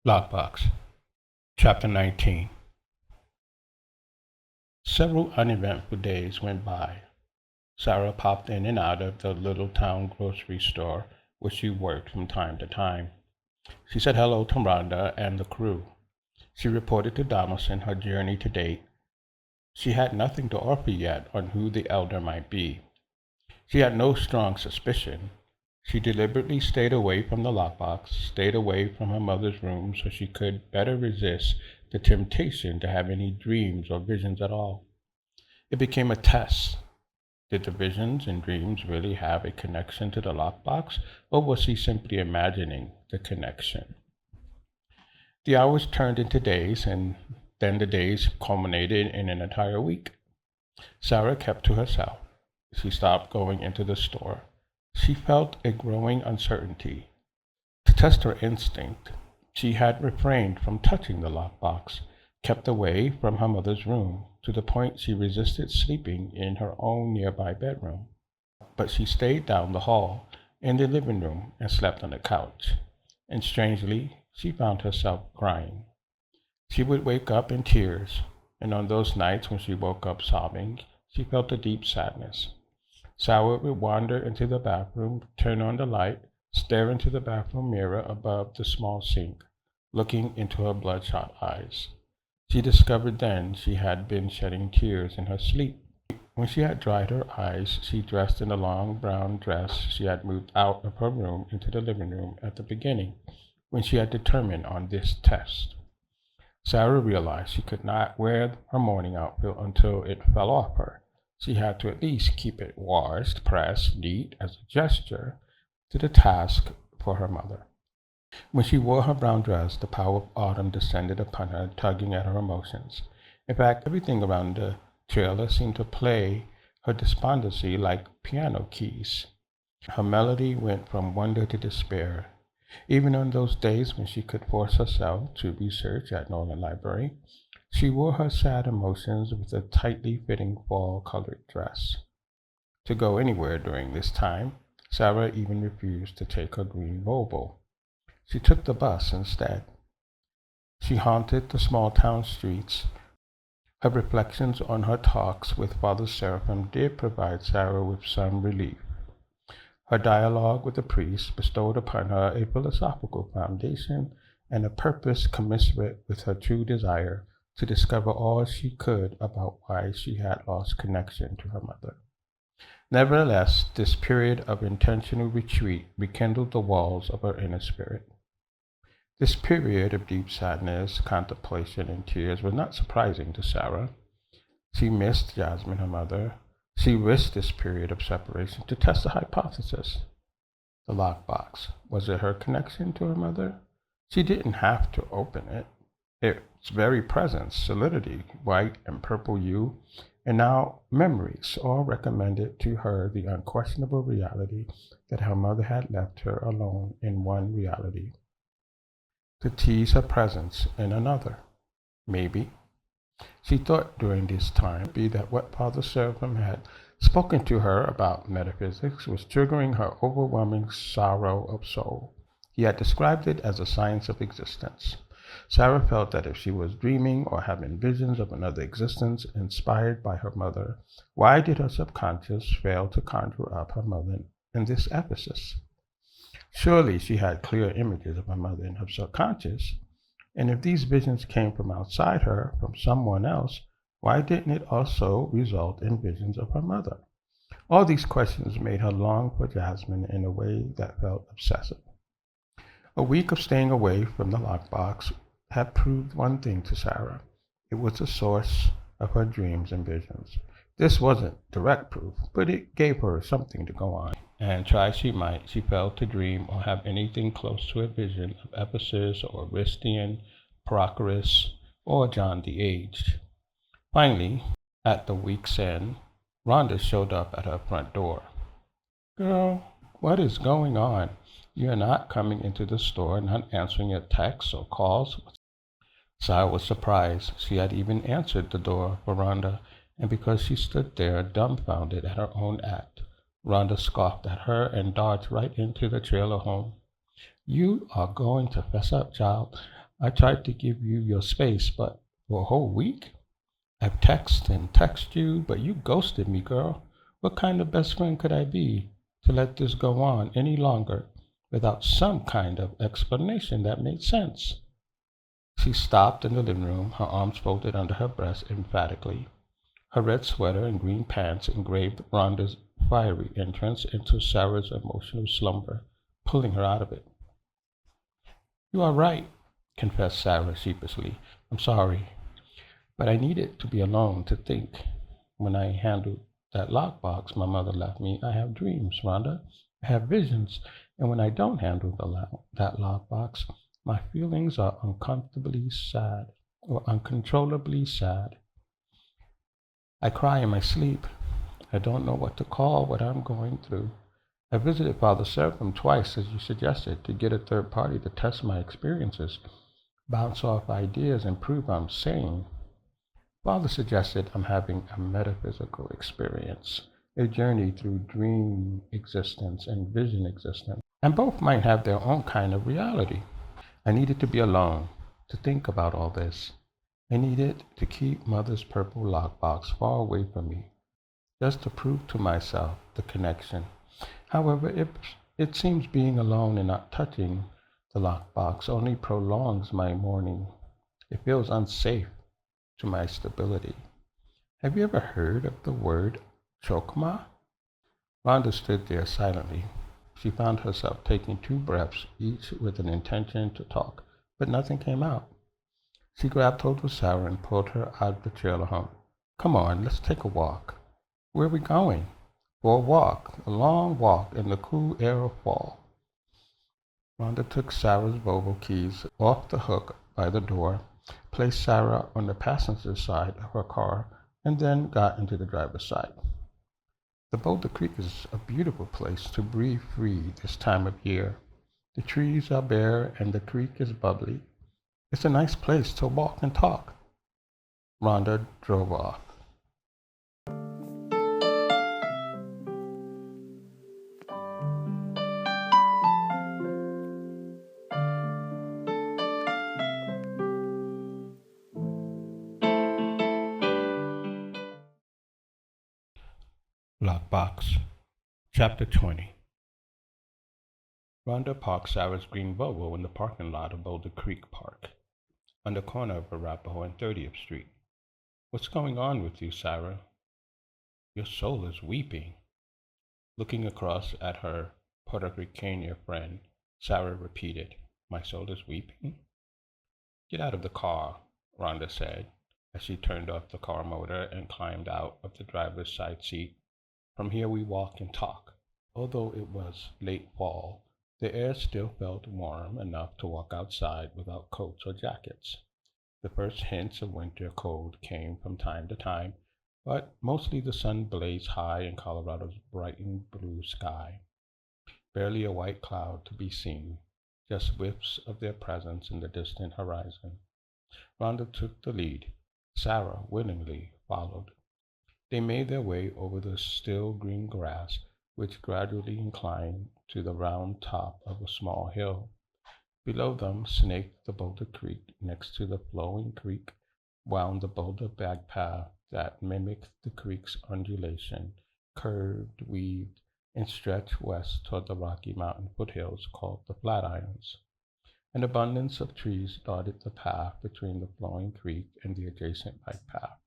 Lockbox, Chapter 19. Several uneventful days went by. Sara popped in and out of the little town grocery store where she worked from time to time. She said hello to Rhonda and the crew. She reported to Donaldson her journey to date. She had nothing to offer yet on who the elder might be. She had no strong suspicion. She deliberately stayed away from the lockbox, stayed away from her mother's room so she could better resist the temptation to have any dreams or visions at all. It became a test. Did the visions and dreams really have a connection to the lockbox, or was she simply imagining the connection? The hours turned into days, and then the days culminated in an entire week. Sara kept to herself. She stopped going into the store. She felt a growing uncertainty. To test her instinct, she had refrained from touching the lockbox, kept away from her mother's room, to the point she resisted sleeping in her own nearby bedroom. But she stayed down the hall, in the living room, and slept on the couch. And strangely, she found herself crying. She would wake up in tears, and on those nights when she woke up sobbing, she felt a deep sadness. Sara would wander into the bathroom, turn on the light, stare into the bathroom mirror above the small sink, looking into her bloodshot eyes. She discovered then she had been shedding tears in her sleep. When she had dried her eyes, she dressed in the long brown dress she had moved out of her room into the living room at the beginning, when she had determined on this test. Sara realized she could not wear her morning outfit until it fell off her. She had to at least keep it washed, pressed, neat as a gesture to the task for her mother. When she wore her brown dress, the power of autumn descended upon her, tugging at her emotions. In fact, everything around the trailer seemed to play her despondency like piano keys. Her melody went from wonder to despair. Even on those days when she could force herself to research at Northern Library, she wore her sad emotions with a tightly fitting fall-colored dress. To go anywhere during this time, Sara even refused to take her green Volvo. She took the bus instead. She haunted the small town streets. Her reflections on her talks with Father Seraphim did provide Sara with some relief. Her dialogue with the priest bestowed upon her a philosophical foundation and a purpose commensurate with her true desire to discover all she could about why she had lost connection to her mother. Nevertheless, this period of intentional retreat rekindled the walls of her inner spirit. This period of deep sadness, contemplation, and tears was not surprising to Sara. She missed Jasmine, her mother. She risked this period of separation to test the hypothesis. The lockbox. Was it her connection to her mother? She didn't have to open it. Its very presence, solidity, white and purple hue, and now memories all recommended to her the unquestionable reality that her mother had left her alone in one reality, to tease her presence in another. Maybe, she thought during this time, be that what Father Seraphim had spoken to her about metaphysics was triggering her overwhelming sorrow of soul. He had described it as a science of existence. Sara felt that if she was dreaming or having visions of another existence inspired by her mother, why did her subconscious fail to conjure up her mother in this Ephesus? Surely she had clear images of her mother in her subconscious, and if these visions came from outside her, from someone else, why didn't it also result in visions of her mother? All these questions made her long for Jasmine in a way that felt obsessive. A week of staying away from the lockbox had proved one thing to Sara. It was the source of her dreams and visions. This wasn't direct proof, but it gave her something to go on. And try she might, she failed to dream or have anything close to a vision of Ephesus or Aristian, Prochorus, or John the Aged. Finally, at the week's end, Rhonda showed up at her front door. "Girl, what is going on? You're not coming into the store, not answering your texts or calls." Sara was surprised. She had even answered the door for Rhonda, and because she stood there dumbfounded at her own act, Rhonda scoffed at her and dodged right into the trailer home. "You are going to fess up, child. I tried to give you your space, but for a whole week? I've texted and texted you, but you ghosted me, girl. What kind of best friend could I be to let this go on any longer without some kind of explanation that made sense? She stopped in the living room, her arms folded under her breast emphatically. Her red sweater and green pants engraved Rhonda's fiery entrance into Sarah's emotional slumber, pulling her out of it. You are right, confessed Sarah sheepishly. I'm sorry, but I needed to be alone to think. When I handled that lockbox my mother left me, I have dreams, Rhonda. I have visions, and when I don't handle that lockbox, my feelings are uncomfortably sad or uncontrollably sad. I cry in my sleep. I don't know what to call what I'm going through. I visited Father Seraphim twice, as you suggested, to get a third party to test my experiences, bounce off ideas, and prove I'm sane. Father suggested I'm having a metaphysical experience, a journey through dream existence and vision existence, and both might have their own kind of reality. I needed to be alone to think about all this. I needed to keep Mother's purple lockbox far away from me, just to prove to myself the connection. However, it seems being alone and not touching the lockbox only prolongs my mourning. It feels unsafe to my stability. Have you ever heard of the word chokma? Rhonda stood there silently. She found herself taking 2 breaths, each with an intention to talk, but nothing came out. She grabbed hold of Sarah and pulled her out of the trailer home. Come on, let's take a walk. Where are we going? For a walk, a long walk in the cool air of fall. Rhonda took Sarah's Volvo keys off the hook by the door, placed Sarah on the passenger side of her car, and then got into the driver's side. The Boulder Creek is a beautiful place to breathe free this time of year. The trees are bare and the creek is bubbly. It's a nice place to walk and talk. Rhonda drove off. Lockbox, Chapter 20. Rhonda parked Sarah's green Volvo in the parking lot of Boulder Creek Park, on the corner of Arapahoe and 30th Street. What's going on with you, Sarah? Your soul is weeping. Looking across at her Puerto Rican friend, Sarah repeated, My soul is weeping? Get out of the car, Rhonda said, as she turned off the car motor and climbed out of the driver's side seat. From here we walk and talk. Although it was late fall, the air still felt warm enough to walk outside without coats or jackets. The first hints of winter cold came from time to time, but mostly the sun blazed high in Colorado's bright and blue sky. Barely a white cloud to be seen, just whiffs of their presence in the distant horizon. Rhonda took the lead. Sarah willingly followed. They made their way over the still green grass, which gradually inclined to the round top of a small hill. Below them snaked the Boulder Creek. Next to the flowing creek wound the boulder bag path that mimicked the creek's undulation, curved, weaved, and stretched west toward the Rocky Mountain foothills called the Flatirons. An abundance of trees dotted the path between the flowing creek and the adjacent bike path.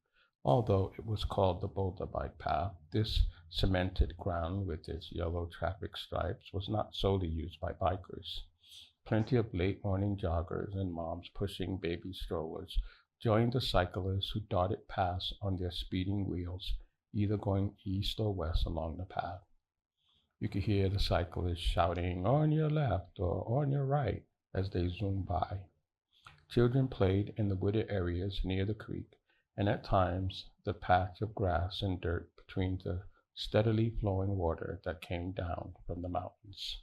Although it was called the Boulder Bike Path, this cemented ground with its yellow traffic stripes was not solely used by bikers. Plenty of late morning joggers and moms pushing baby strollers joined the cyclists who darted past on their speeding wheels, either going east or west along the path. You could hear the cyclists shouting, on your left or on your right, as they zoomed by. Children played in the wooded areas near the creek, and at times the patch of grass and dirt between the steadily flowing water that came down from the mountains.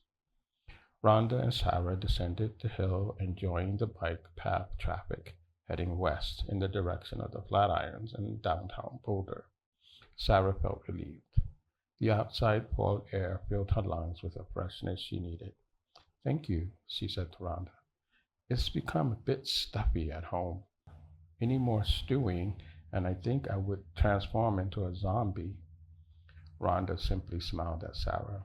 Rhonda and Sarah descended the hill and joined the bike path traffic, heading west in the direction of the Flatirons and downtown Boulder. Sarah felt relieved. The outside fall air filled her lungs with a freshness she needed. Thank you, she said to Rhonda. It's become a bit stuffy at home. Any more stewing, and I think I would transform into a zombie. Rhonda simply smiled at Sarah.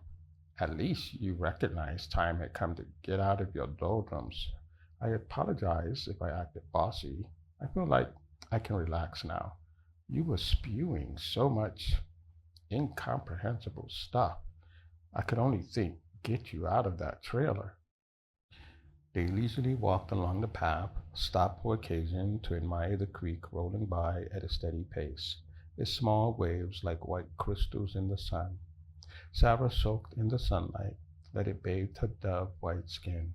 At least you recognized time had come to get out of your doldrums. I apologize if I acted bossy. I feel like I can relax now. You were spewing so much incomprehensible stuff. I could only think, get you out of that trailer. They leisurely walked along the path, stopped for occasion to admire the creek rolling by at a steady pace, its small waves like white crystals in the sun. Sarah soaked in the sunlight, let it bathe her dove-white skin.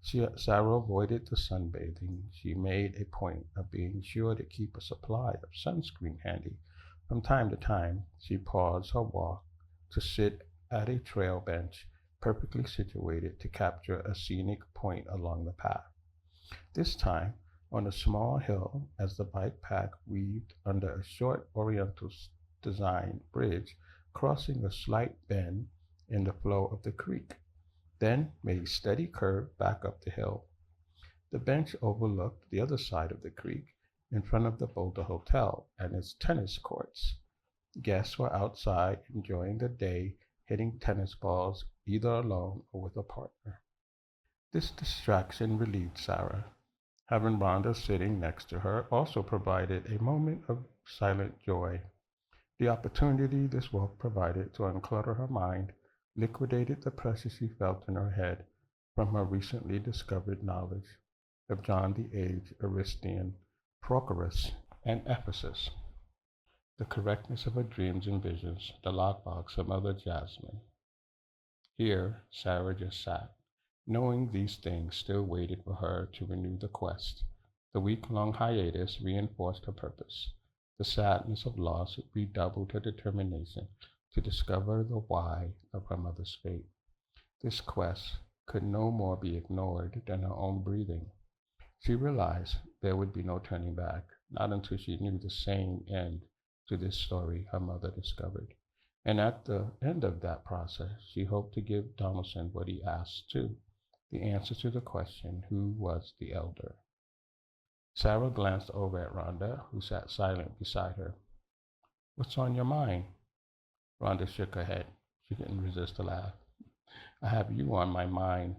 Sarah avoided the sunbathing. She made a point of being sure to keep a supply of sunscreen handy. From time to time, she paused her walk to sit at a trail bench perfectly situated to capture a scenic point along the path. This time, on a small hill, as the bike path weaved under a short Oriental design bridge crossing a slight bend in the flow of the creek, then made a steady curve back up the hill. The bench overlooked the other side of the creek in front of the Boulder Hotel and its tennis courts. Guests were outside enjoying the day, hitting tennis balls either alone or with a partner. This distraction relieved Sarah. Having Rhonda sitting next to her also provided a moment of silent joy. The opportunity this walk provided to unclutter her mind liquidated the pressure she felt in her head from her recently discovered knowledge of John the Age, Aristian, Prochorus, and Ephesus, the correctness of her dreams and visions, the lockbox of Mother Jasmine. Here, Sarah just sat, knowing these things still waited for her to renew the quest. The week-long hiatus reinforced her purpose. The sadness of loss redoubled her determination to discover the why of her mother's fate. This quest could no more be ignored than her own breathing. She realized there would be no turning back, not until she knew the same end to this story her mother discovered. And at the end of that process, she hoped to give Donaldson what he asked too, the answer to the question, who was the elder? Sarah glanced over at Rhonda, who sat silent beside her. What's on your mind? Rhonda shook her head. She couldn't resist a laugh. I have you on my mind,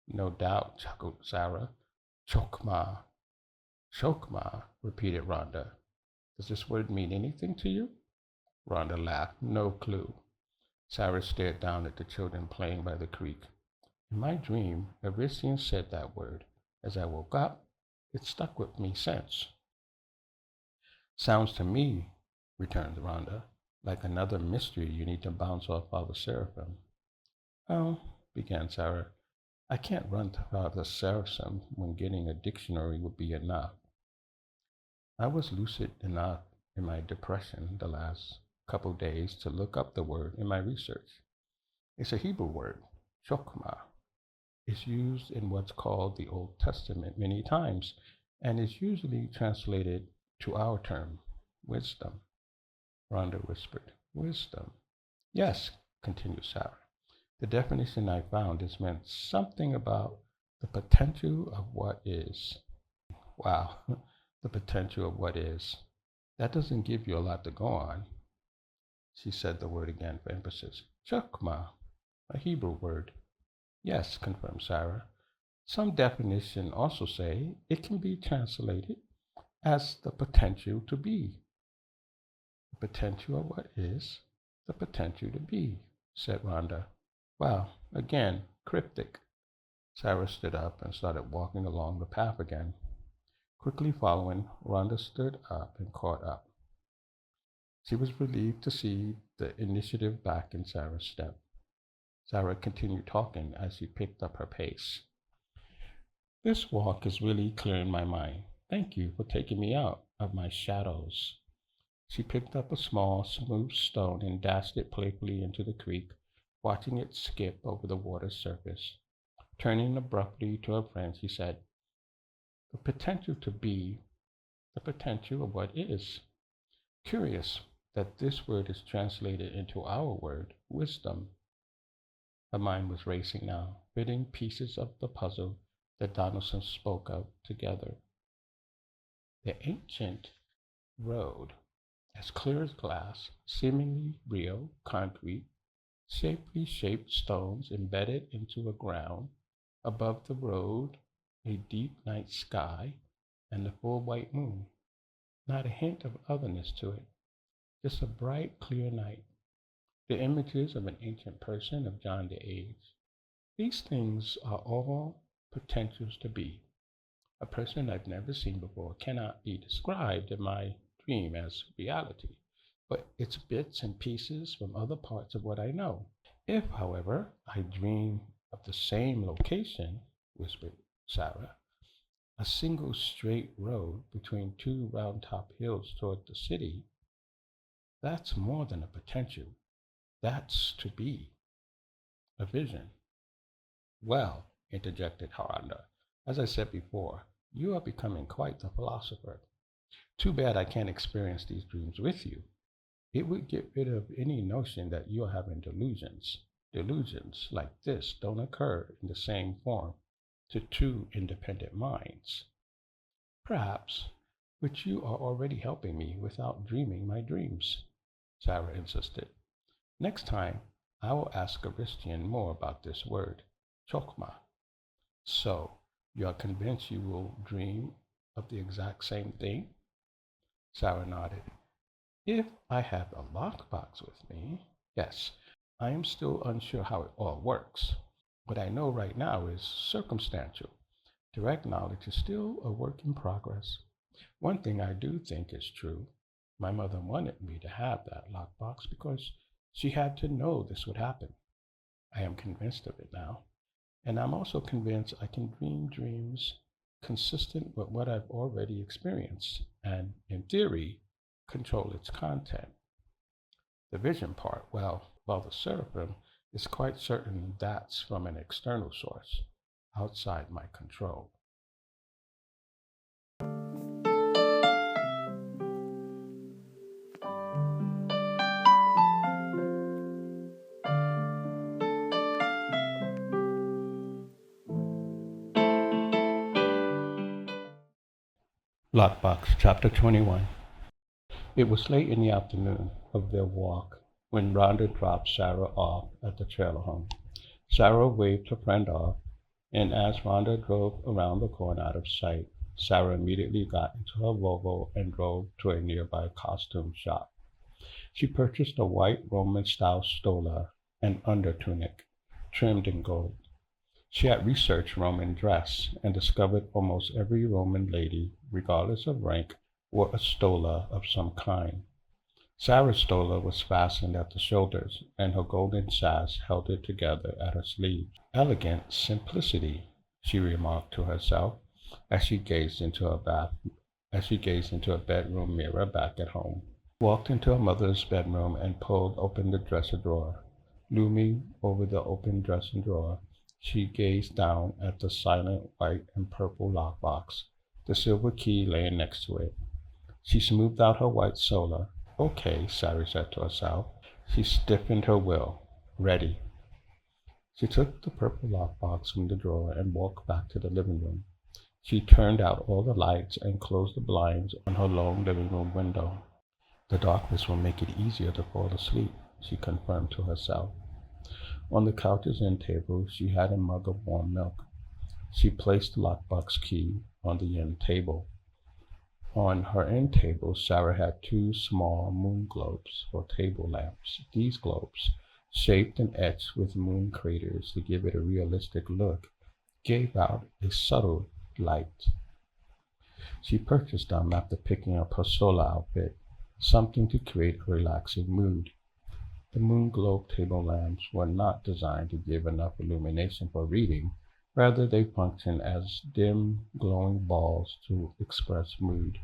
no doubt, chuckled Sarah. Chokma. Chokma, repeated Rhonda. Does this word mean anything to you? Rhonda laughed. No clue. Sarah stared down at the children playing by the creek. In my dream, Aristian said that word. As I woke up, it stuck with me since. Sounds to me, returned Rhonda, like another mystery you need to bounce off Father Seraphim. Oh, began Sarah. I can't run to Father Seraphim when getting a dictionary would be enough. I was lucid enough in my depression the last couple days to look up the word in my research. It's a Hebrew word, chokmah. It's used in what's called the Old Testament many times and is usually translated to our term, wisdom. Rhonda whispered, wisdom. Yes, continued Sarah. The definition I found is meant something about the potential of what is. Wow, the potential of what is. That doesn't give you a lot to go on. She said the word again for emphasis. Chokmah, a Hebrew word. Yes, confirmed Sarah. Some definitions also say it can be translated as the potential to be. The potential of what is, the potential to be, said Rhonda. Wow, again, cryptic. Sarah stood up and started walking along the path again. Quickly following, Rhonda stood up and caught up. She was relieved to see the initiative back in Sarah's step. Sarah continued talking as she picked up her pace. This walk is really clearing my mind. Thank you for taking me out of my shadows. She picked up a small, smooth stone and dashed it playfully into the creek, watching it skip over the water's surface. Turning abruptly to her friend, she said, the potential to be, the potential of what is. Curious that this word is translated into our word, wisdom. Her mind was racing now, fitting pieces of the puzzle the Donaldsons spoke of together. The ancient road, as clear as glass, seemingly real, concrete, shapely shaped stones embedded into the ground, above the road a deep night sky, and the full white moon. Not a hint of otherness to it, just a bright, clear night. The images of an ancient person of John the age. These things are all potentials to be. A person I've never seen before cannot be described in my dream as reality, but it's bits and pieces from other parts of what I know. If, however, I dream of the same location, whispered Sarah, a single straight road between two round top hills toward the city, that's more than a potential. That's to be a vision. Well, interjected Haranda, as I said before, you are becoming quite the philosopher. Too bad I can't experience these dreams with you. It would get rid of any notion that you're having delusions. Delusions like this don't occur in the same form to two independent minds. Perhaps, but you are already helping me without dreaming my dreams, Sarah insisted. Next time, I will ask Aristian more about this word, chokma. So, you are convinced you will dream of the exact same thing? Sarah nodded. If I have a lockbox with me, yes. I am still unsure how it all works. What I know right now is circumstantial. Direct knowledge is still a work in progress. One thing I do think is true. My mother wanted me to have that lockbox because she had to know this would happen. I am convinced of it now. And I'm also convinced I can dream dreams consistent with what I've already experienced and, in theory, control its content. The vision part, well, the seraphim is quite certain that's from an external source, outside my control. Lockbox, Chapter 21. It was late in the afternoon of their walk when Rhonda dropped Sarah off at the trailer home. Sarah waved her friend off, and as Rhonda drove around the corner out of sight, Sarah immediately got into her Volvo and drove to a nearby costume shop. She purchased a white Roman-style stola and undertunic, trimmed in gold. She had researched Roman dress and discovered almost every Roman lady, regardless of rank, wore a stola of some kind. Sarah's stola was fastened at the shoulders, and her golden sash held it together at her sleeves. Elegant simplicity, she remarked to herself as she gazed into a bedroom mirror back at home. Walked into her mother's bedroom and pulled open the dresser drawer. Looming over the open dresser drawer, she gazed down at the silent white and purple lockbox, the silver key laying next to it. She smoothed out her white sola. Okay, Sarah said to herself. She stiffened her will. Ready. She took the purple lockbox from the drawer and walked back to the living room. She turned out all the lights and closed the blinds on her long living room window. The darkness will make it easier to fall asleep, she confirmed to herself. On the couch's end table, she had a mug of warm milk. She placed the lockbox key on the end table. On her end table, Sarah had two small moon globes for table lamps. These globes, shaped and etched with moon craters to give it a realistic look, gave out a subtle light. She purchased them after picking up her solar outfit, something to create a relaxing mood. The moon globe table lamps were not designed to give enough illumination for reading. Rather, they function as dim, glowing balls to express mood.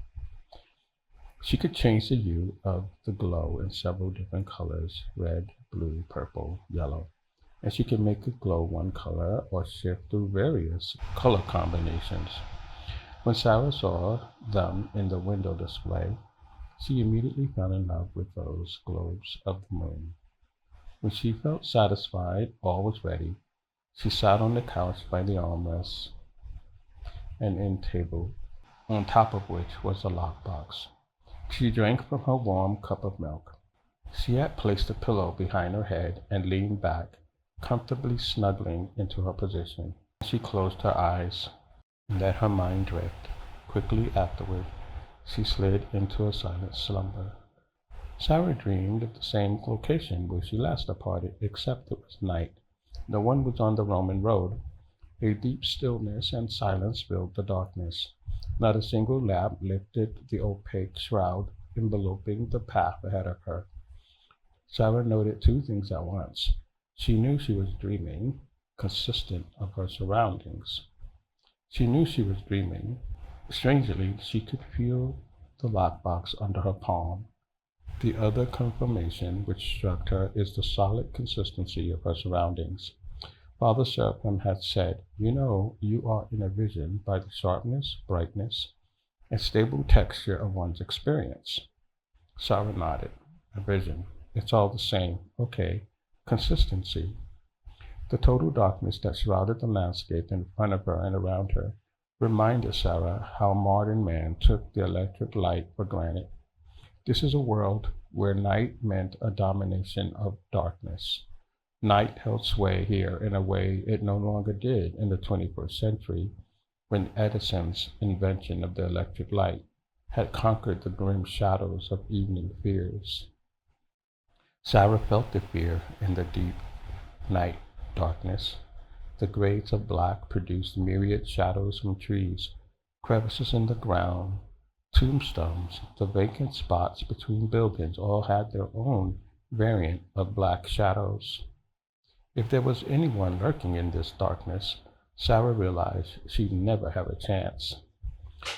She could change the hue of the glow in several different colors, red, blue, purple, yellow, and she could make it glow one color or shift through various color combinations. When Sarah saw them in the window display, she immediately fell in love with those globes of the moon. When she felt satisfied, all was ready. She sat on the couch by the armrest, an end table, on top of which was a lockbox. She drank from her warm cup of milk. She had placed a pillow behind her head and leaned back, comfortably snuggling into her position. She closed her eyes and let her mind drift. Quickly afterward, she slid into a silent slumber. Sara dreamed of the same location where she last departed, except it was night. No one was on the Roman road. A deep stillness and silence filled the darkness. Not a single lamp lifted the opaque shroud enveloping the path ahead of her. Sara noted two things at once. She knew she was dreaming, consistent of her surroundings. She knew she was dreaming. Strangely, she could feel the lockbox under her palm. The other confirmation which struck her is the solid consistency of her surroundings. Father Seraphim had said, "You know you are in a vision by the sharpness, brightness, and stable texture of one's experience." Sara nodded. "A vision. It's all the same. Okay. Consistency." The total darkness that shrouded the landscape in front of her and around her reminded Sara how modern man took the electric light for granted. This is a world where night meant a domination of darkness. Night held sway here in a way it no longer did in the 21st century, when Edison's invention of the electric light had conquered the grim shadows of evening fears. Sara felt the fear in the deep night darkness. The grades of black produced myriad shadows from trees, crevices in the ground, tombstones, the vacant spots between buildings all had their own variant of black shadows. If there was anyone lurking in this darkness, Sara realized she'd never have a chance.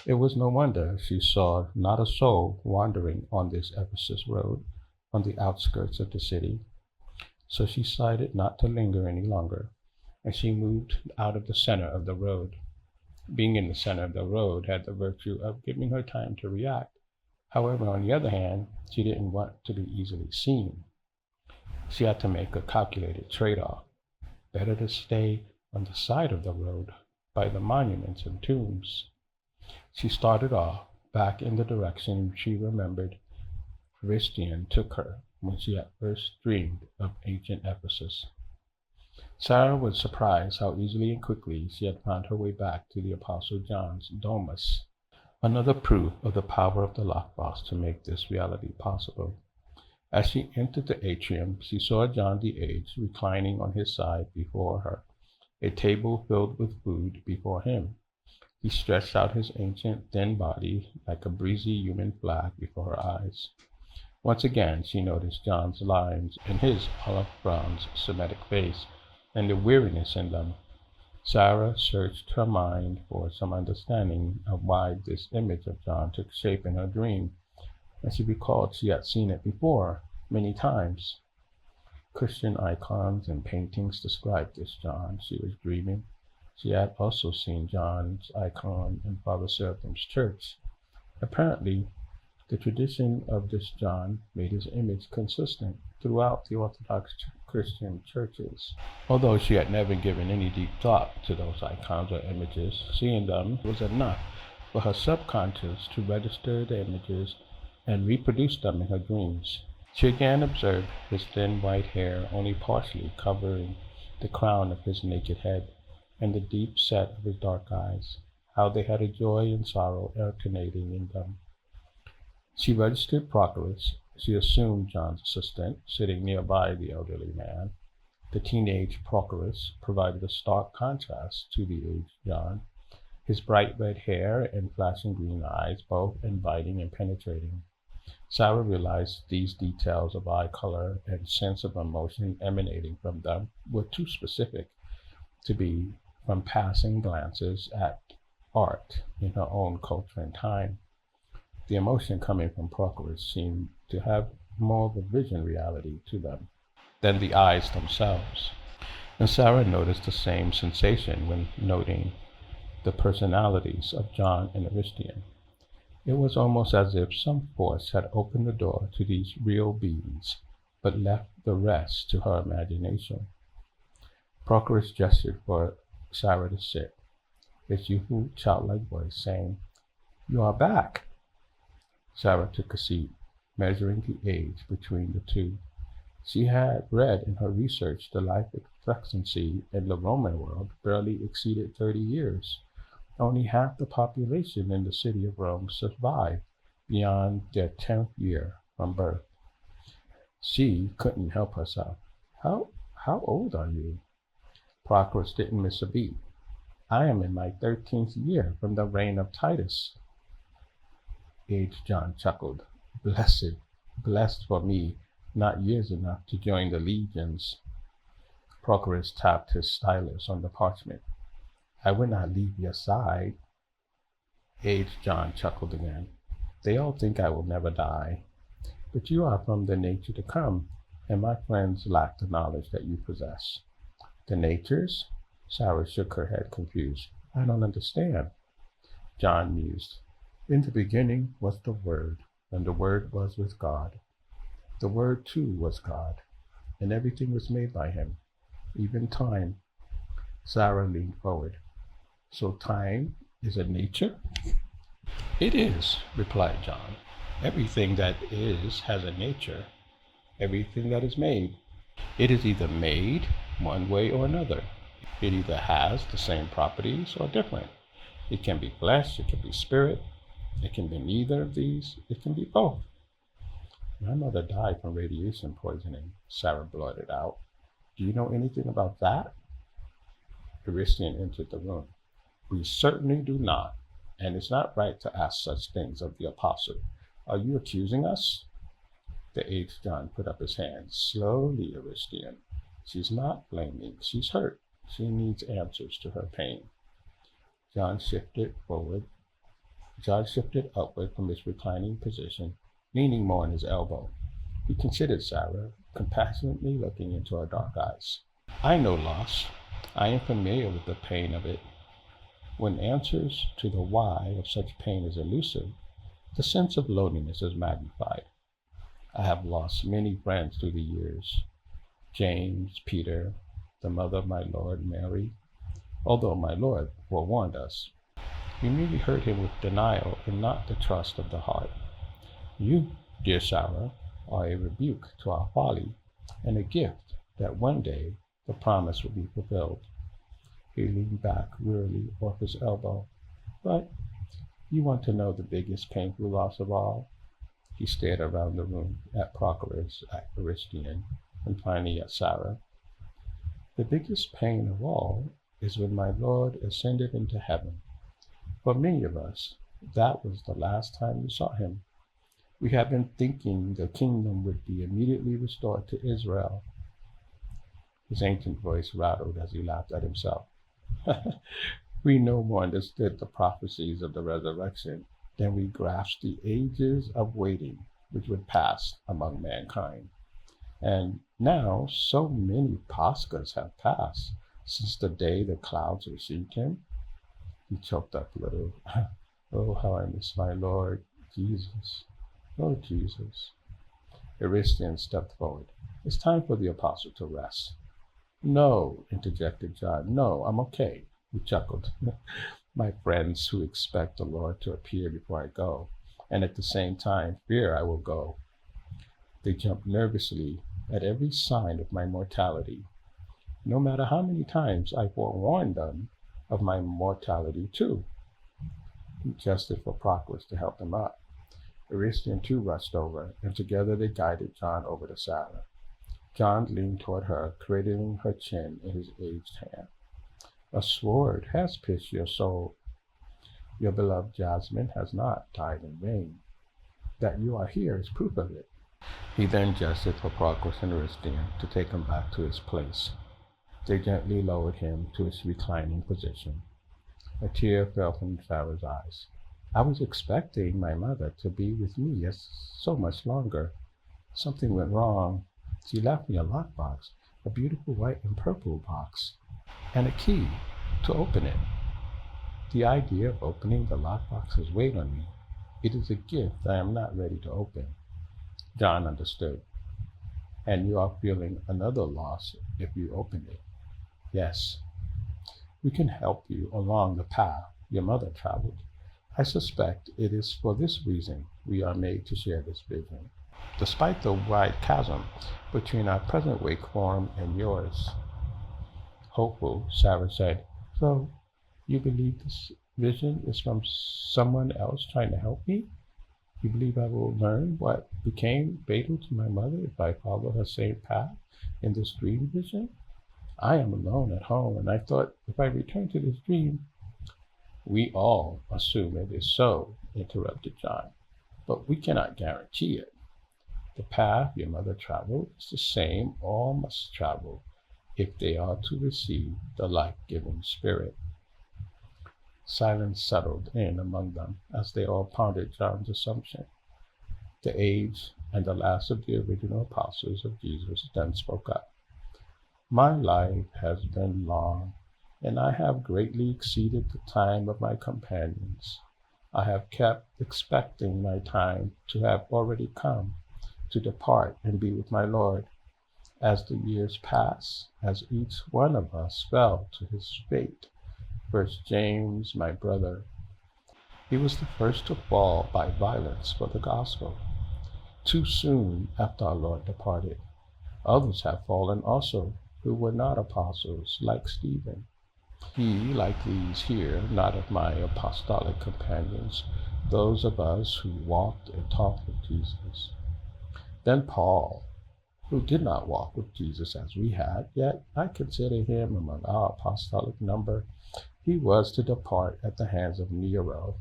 It was no wonder she saw not a soul wandering on this Ephesus road on the outskirts of the city. So she decided not to linger any longer, and she moved out of the center of the road. Being in the center of the road had the virtue of giving her time to react. However, on the other hand, she didn't want to be easily seen. She had to make a calculated trade-off. Better to stay on the side of the road by the monuments and tombs. She started off back in the direction she remembered Christian took her when she had first dreamed of ancient Ephesus. Sara was surprised how easily and quickly she had found her way back to the Apostle John's domus, another proof of the power of the lockbox to make this reality possible. As she entered the atrium, she saw John the Aged reclining on his side before her, a table filled with food before him. He stretched out his ancient, thin body like a breezy human flag before her eyes. Once again, she noticed John's lines in his olive bronze Semitic face and the weariness in them. Sara searched her mind for some understanding of why this image of John took shape in her dream, and she recalled she had seen it before, many times. Christian icons and paintings described this John she was dreaming. She had also seen John's icon in Father Seraphim's church. Apparently, the tradition of this John made his image consistent throughout the Orthodox Christian churches. Although she had never given any deep thought to those icons or images, seeing them was enough for her subconscious to register the images and reproduce them in her dreams. She again observed his thin white hair only partially covering the crown of his naked head, and the deep set of his dark eyes, how they had a joy and sorrow alternating in them. She registered Prochorus. She assumed John's assistant, sitting nearby the elderly man. The teenage Prochorus provided a stark contrast to the aged John, his bright red hair and flashing green eyes both inviting and penetrating. Sara realized these details of eye color and sense of emotion emanating from them were too specific to be from passing glances at art in her own culture and time. The emotion coming from Prochorus seemed to have more of a vision reality to them than the eyes themselves. And Sara noticed the same sensation when noting the personalities of John and Aristian. It was almost as if some force had opened the door to these real beings, but left the rest to her imagination. Prochorus gestured for Sara to sit. His youthful, childlike voice saying, "You are back." Sara took a seat, measuring the age between the two. She had read in her research the life expectancy in the Roman world barely exceeded 30 years. Only half the population in the city of Rome survived beyond their 10th year from birth. She couldn't help herself. How old are you? Proclus didn't miss a beat. I am in my 13th year from the reign of Titus. Aged John chuckled. Blessed for me, not years enough to join the legions. Proclus tapped his stylus on the parchment. I would not leave your side. Aged John chuckled again. They all think I will never die. But you are from the nature to come, and my friends lack the knowledge that you possess. The natures? Sara shook her head, confused. I don't understand. John mused. In the beginning was the Word, and the Word was with God. The Word too was God, and everything was made by him, even time. Sara leaned forward. So time is a nature? It is, replied John. Everything that is has a nature. Everything that is made. It is either made one way or another. It either has the same properties or different. It can be flesh, it can be spirit, it can be neither of these, it can be both. My mother died from radiation poisoning, Sara blurted out. Do you know anything about that? Aristian entered the room. We certainly do not, and it's not right to ask such things of the apostle. Are you accusing us? The aged John put up his hand. Slowly, Aristian. She's not blaming, she's hurt. She needs answers to her pain. John shifted upward from his reclining position, leaning more on his elbow. He considered Sara, compassionately looking into her dark eyes. I know loss. I am familiar with the pain of it. When answers to the why of such pain is elusive, the sense of loneliness is magnified. I have lost many friends through the years. James, Peter, the mother of my Lord, Mary, although my Lord forewarned us. We merely hurt him with denial and not the trust of the heart. You, dear Sara, are a rebuke to our folly and a gift that one day the promise will be fulfilled. He leaned back wearily off his elbow. But you want to know the biggest painful loss of all? He stared around the room at Proclus, at Aristian, and finally at Sara. The biggest pain of all is when my Lord ascended into heaven. For many of us, that was the last time we saw him. We have been thinking the kingdom would be immediately restored to Israel. His ancient voice rattled as he laughed at himself. We no more understood the prophecies of the resurrection than we grasped the ages of waiting which would pass among mankind. And now so many Paschas have passed since the day the clouds received him. He choked up a little. Oh, how I miss my Lord Jesus. Oh, Jesus. Aristian stepped forward. It's time for the apostle to rest. No, interjected John. No, I'm okay. He chuckled. My friends who expect the Lord to appear before I go, and at the same time fear I will go. They jump nervously at every sign of my mortality, no matter how many times I forewarned them of my mortality too. He gestured for Proclus to help him up. Aristian too rushed over, and together they guided John over to Sara. John leaned toward her, cradling her chin in his aged hand. A sword has pierced your soul. Your beloved Jasmine has not died in vain. That you are here is proof of it. He then gestured for Proclus and Aristian to take him back to his place. They gently lowered him to his reclining position. A tear fell from Sara's eyes. I was expecting my mother to be with me so much longer. Something went wrong. She left me a lockbox, a beautiful white and purple box, and a key to open it. The idea of opening the lockbox has weighed on me. It is a gift I am not ready to open. John understood. And you are feeling another loss if you open it. Yes. We can help you along the path your mother traveled. I suspect it is for this reason we are made to share this vision. Despite the wide chasm between our present wake form and yours, hopeful, Sarah said, so you believe this vision is from someone else trying to help me? You believe I will learn what became fatal to my mother if I follow her same path in this dream vision? I am alone at home, and I thought if I return to this dream, we all assume it is so, interrupted John, but we cannot guarantee it. The path your mother traveled is the same all must travel if they are to receive the life-giving spirit. Silence settled in among them as they all pondered John's assumption. The age and the last of the original apostles of Jesus then spoke up. My life has been long, and I have greatly exceeded the time of my companions. I have kept expecting my time to have already come, to depart and be with my Lord. As the years pass, as each one of us fell to his fate, first James, my brother, he was the first to fall by violence for the gospel. Too soon after our Lord departed, others have fallen also, who were not apostles, like Stephen. He, like these here, not of my apostolic companions, those of us who walked and talked with Jesus. Then Paul, who did not walk with Jesus as we had, yet I consider him among our apostolic number. He was to depart at the hands of Nero.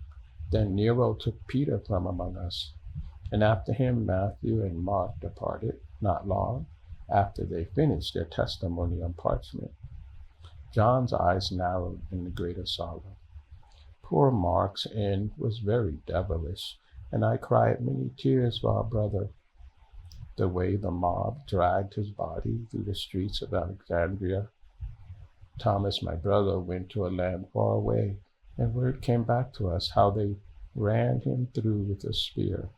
Then Nero took Peter from among us, and after him Matthew and Mark departed, not long after they finished their testimony on parchment. John's eyes narrowed in the greater sorrow. Poor Mark's end was very devilish, and I cried many tears for our brother. The way the mob dragged his body through the streets of Alexandria. Thomas, my brother, went to a land far away, and word came back to us how they ran him through with a spear.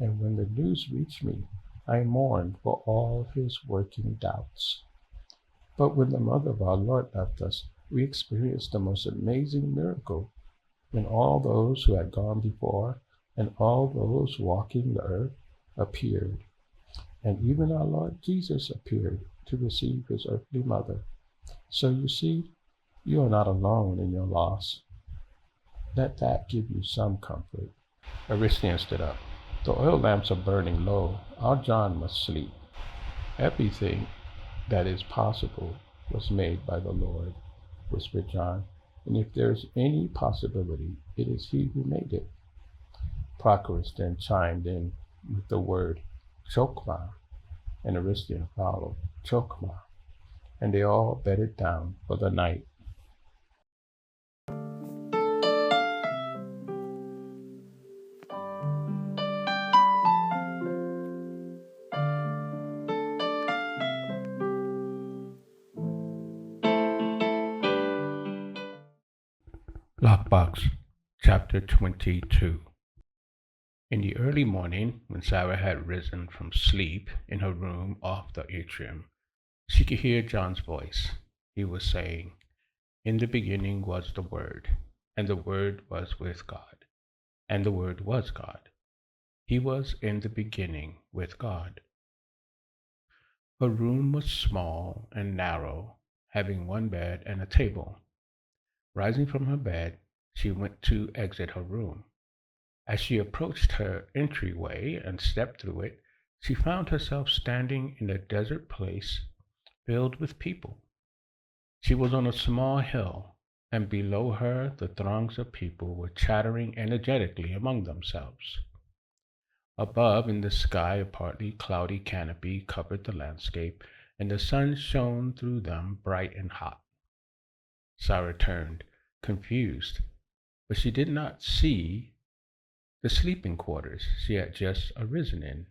And when the news reached me, I mourned for all his working doubts. But when the mother of our Lord left us, we experienced the most amazing miracle, when all those who had gone before and all those walking the earth appeared. And even our Lord Jesus appeared to receive his earthly mother. So you see, you are not alone in your loss. Let that give you some comfort. Aristian stood up. The oil lamps are burning low. Our John must sleep. Everything that is possible was made by the Lord, whispered John. And if there is any possibility, it is he who made it. Prochorus then chimed in with the word chokma, and Aristian followed, chokma, and they all bedded down for the night. Lockbox, Chapter 22. In the early morning, when Sara had risen from sleep in her room off the atrium, she could hear John's voice. He was saying, in the beginning was the Word, and the Word was with God, and the Word was God. He was in the beginning with God. Her room was small and narrow, having one bed and a table. Rising from her bed, she went to exit her room. As she approached her entryway and stepped through it, she found herself standing in a desert place filled with people. She was on a small hill, and below her the throngs of people were chattering energetically among themselves. Above, in the sky, a partly cloudy canopy covered the landscape, and the sun shone through them bright and hot. Sara turned, confused, but she did not see the sleeping quarters she had just arisen in.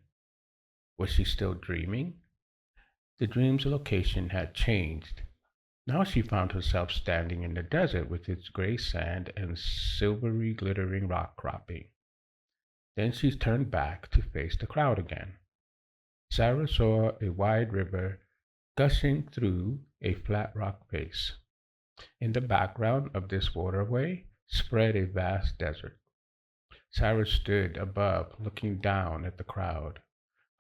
Was she still dreaming? The dream's location had changed. Now she found herself standing in the desert with its gray sand and silvery glittering rock cropping. Then she turned back to face the crowd again. Sara saw a wide river gushing through a flat rock face. In the background of this waterway spread a vast desert. Sarah stood above, looking down at the crowd.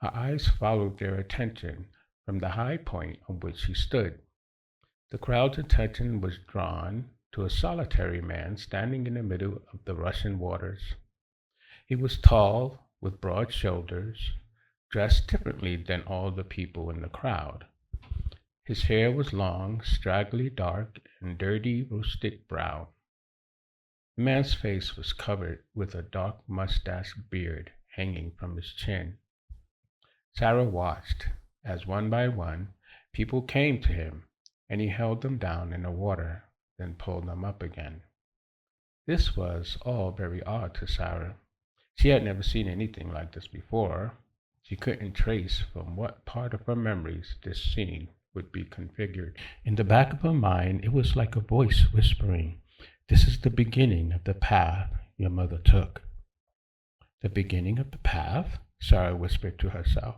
Her eyes followed their attention from the high point on which she stood. The crowd's attention was drawn to a solitary man standing in the middle of the rushing waters. He was tall, with broad shoulders, dressed differently than all the people in the crowd. His hair was long, straggly dark, and dirty rustic brown. The man's face was covered with a dark mustache beard hanging from his chin. Sarah watched as one by one people came to him, and he held them down in the water, then pulled them up again. This was all very odd to Sarah. She had never seen anything like this before. She couldn't trace from what part of her memories this scene would be configured. In the back of her mind, it was like a voice whispering, "This is the beginning of the path your mother took." The beginning of the path? Sarah whispered to herself.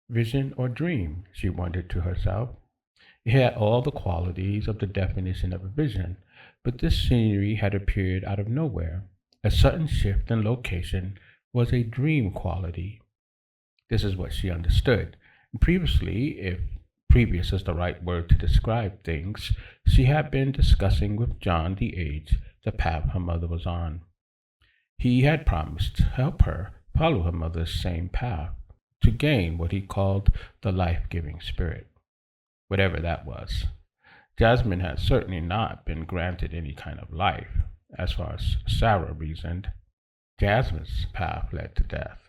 Vision or dream, she wondered to herself. It had all the qualities of the definition of a vision, but this scenery had appeared out of nowhere. A sudden shift in location was a dream quality. This is what she understood. Previously, if previous is the right word to describe things, she had been discussing with John the age, the path her mother was on. He had promised to help her follow her mother's same path, to gain what he called the life-giving spirit, whatever that was. Jasmine had certainly not been granted any kind of life. As far as Sarah reasoned, Jasmine's path led to death.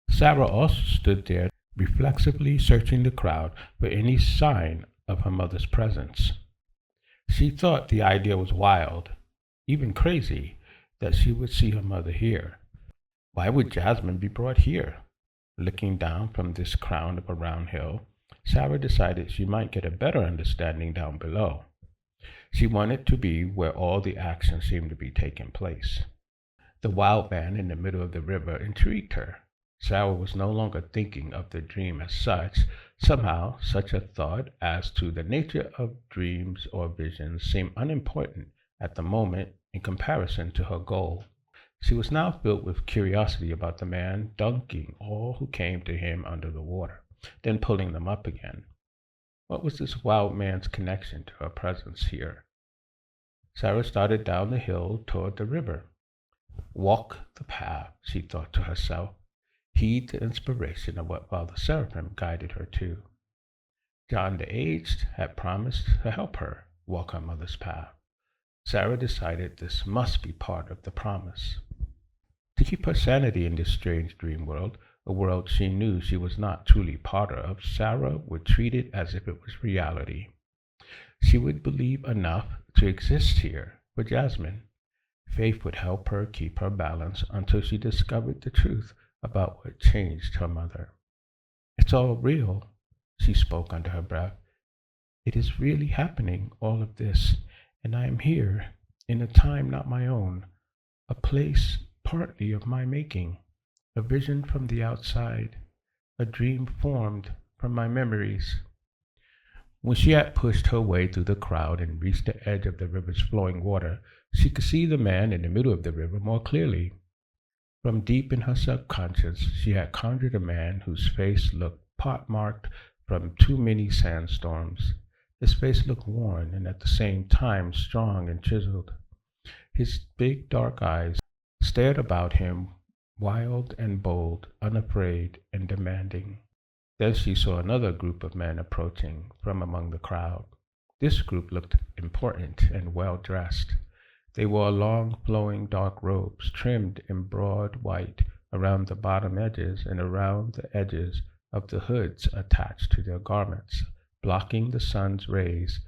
Sarah also stood there, reflexively searching the crowd for any sign of her mother's presence. She thought the idea was wild, even crazy, that she would see her mother here. Why would Jasmine be brought here? Looking down from this crown of a round hill, Sarah decided she might get a better understanding down below. She wanted to be where all the action seemed to be taking place. The wild man in the middle of the river intrigued her. Sarah was no longer thinking of the dream as such. Somehow, such a thought as to the nature of dreams or visions seemed unimportant at the moment in comparison to her goal. She was now filled with curiosity about the man dunking all who came to him under the water, then pulling them up again. What was this wild man's connection to her presence here? Sarah started down the hill toward the river. Walk the path, she thought to herself. Heed the inspiration of what Father Seraphim guided her to. John the Aged had promised to help her walk her mother's path. Sarah decided this must be part of the promise. To keep her sanity in this strange dream world, a world she knew she was not truly part of, Sarah would treat it as if it was reality. She would believe enough to exist here for Jasmine. Faith would help her keep her balance until she discovered the truth about what changed her mother. It's all real, she spoke under her breath. It is really happening, all of this, and I am here, in a time not my own, a place partly of my making, a vision from the outside, a dream formed from my memories. When she had pushed her way through the crowd and reached the edge of the river's flowing water, she could see the man in the middle of the river more clearly. From deep in her subconscious, she had conjured a man whose face looked pockmarked from too many sandstorms. His face looked worn and at the same time strong and chiseled. His big dark eyes stared about him, wild and bold, unafraid and demanding. Then she saw another group of men approaching from among the crowd. This group looked important and well dressed. They wore long, flowing dark robes, trimmed in broad white around the bottom edges and around the edges of the hoods attached to their garments, blocking the sun's rays.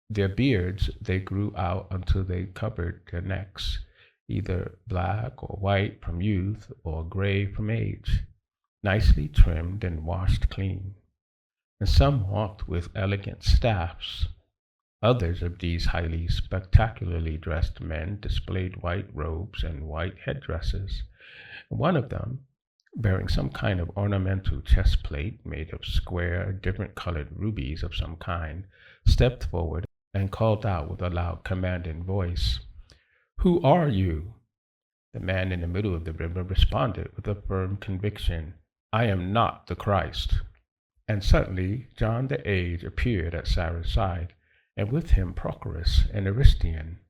Their beards they grew out until they covered their necks, either black or white from youth or gray from age, nicely trimmed and washed clean. And some walked with elegant staffs. Others of these highly spectacularly dressed men displayed white robes and white headdresses. One of them, bearing some kind of ornamental chest plate made of square, different colored rubies of some kind, stepped forward and called out with a loud commanding voice, "Who are you?" The man in the middle of the river responded with a firm conviction, "I am not the Christ." And suddenly John the Age appeared at Sarah's side, and with him Prochorus and Aristian.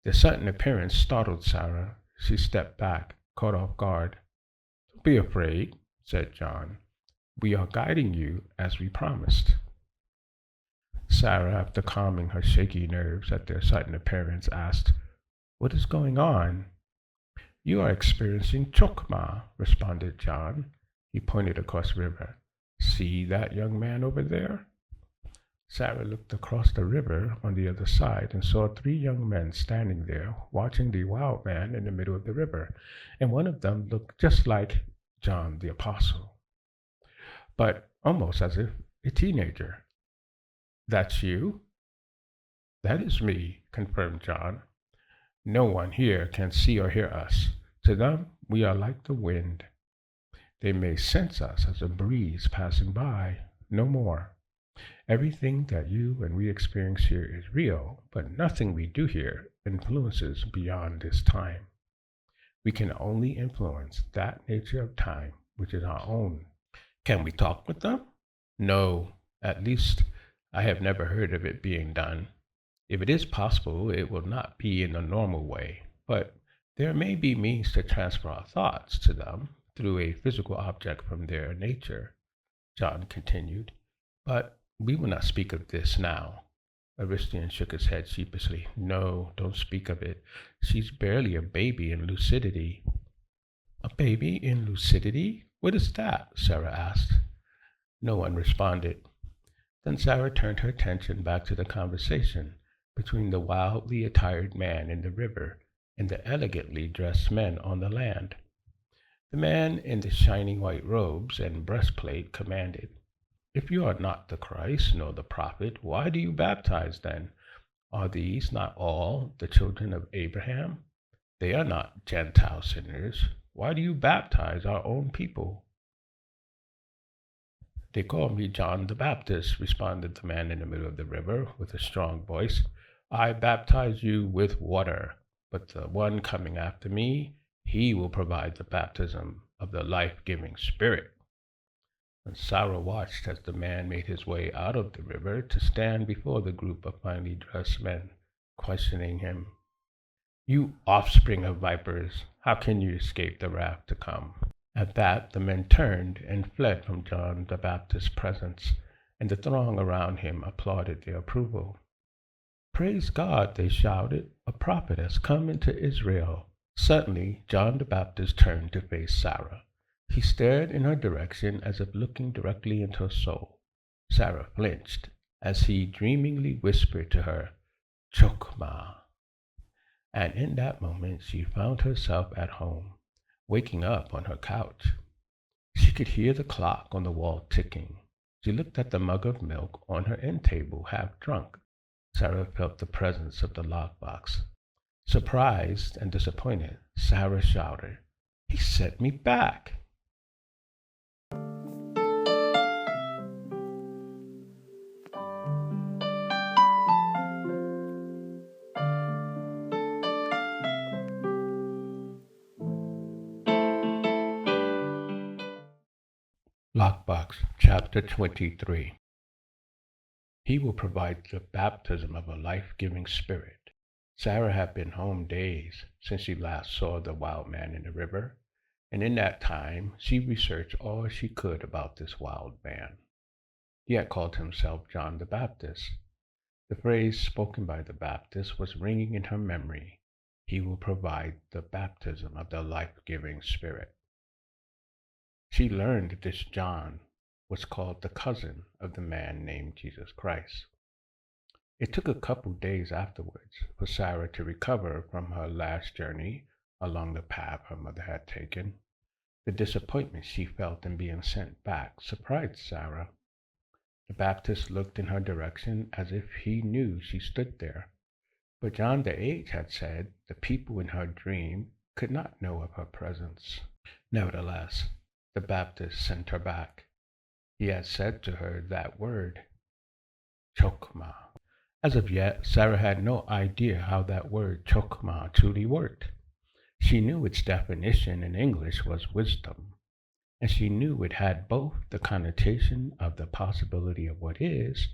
Their sudden appearance startled Sarah. She stepped back, caught off guard. "Don't be afraid," said John. "We are guiding you as we promised." Sarah, after calming her shaky nerves at their sudden appearance, asked, "What is going on?" "You are experiencing chokma," responded John. He pointed across the river. "See that young man over there?" Sarah looked across the river on the other side and saw three young men standing there watching the wild man in the middle of the river, and one of them looked just like John the Apostle, but almost as if a teenager. "That's you?" "That is me," confirmed John. "No one here can see or hear us. To them, we are like the wind. They may sense us as a breeze passing by, no more. Everything that you and we experience here is real, but nothing we do here influences beyond this time. We can only influence that nature of time which is our own." "Can we talk with them?" "No, at least I have never heard of it being done. If it is possible, it will not be in the normal way, but there may be means to transfer our thoughts to them through a physical object from their nature," John continued. "But we will not speak of this now." Aristian shook his head sheepishly. "No, don't speak of it. She's barely a baby in lucidity." "A baby in lucidity? What is that?" Sarah asked. No one responded. Then Sarah turned her attention back to the conversation between the wildly attired man in the river and the elegantly dressed men on the land. The man in the shining white robes and breastplate commanded, "If you are not the Christ nor the prophet, why do you baptize then? Are these not all the children of Abraham? They are not Gentile sinners. Why do you baptize our own people?" "They call me John the Baptist," responded the man in the middle of the river with a strong voice. "I baptize you with water, but the one coming after me, he will provide the baptism of the life-giving Spirit." And Sarah watched as the man made his way out of the river to stand before the group of finely dressed men, questioning him. "You offspring of vipers, how can you escape the wrath to come?" At that the men turned and fled from John the Baptist's presence, and the throng around him applauded their approval. "Praise God," they shouted, "a prophet has come into Israel." Suddenly John the Baptist turned to face Sarah. He stared in her direction as if looking directly into her soul. Sarah flinched as he dreamingly whispered to her, "Chokma." And in that moment she found herself at home, waking up on her couch. She could hear the clock on the wall ticking. She looked at the mug of milk on her end table, half drunk. Sarah felt the presence of the lockbox. Surprised and disappointed, Sarah shouted, "He sent me back!" Lockbox, Chapter 23. He will provide the baptism of a life-giving spirit. Sarah had been home days since she last saw the wild man in the river, and in that time she researched all she could about this wild man. He had called himself John the Baptist. The phrase spoken by the Baptist was ringing in her memory. He will provide the baptism of the life-giving spirit. She learned that this John was called the cousin of the man named Jesus Christ. It took a couple days afterwards for Sarah to recover from her last journey along the path her mother had taken. The disappointment she felt in being sent back surprised Sarah. The Baptist looked in her direction as if he knew she stood there. But John the Age had said the people in her dream could not know of her presence. Nevertheless, the Baptist sent her back. He had said to her that word, Chokma, As of yet, Sarah had no idea how that word chokma truly worked. She knew its definition in English was wisdom, and she knew it had both the connotation of the possibility of what is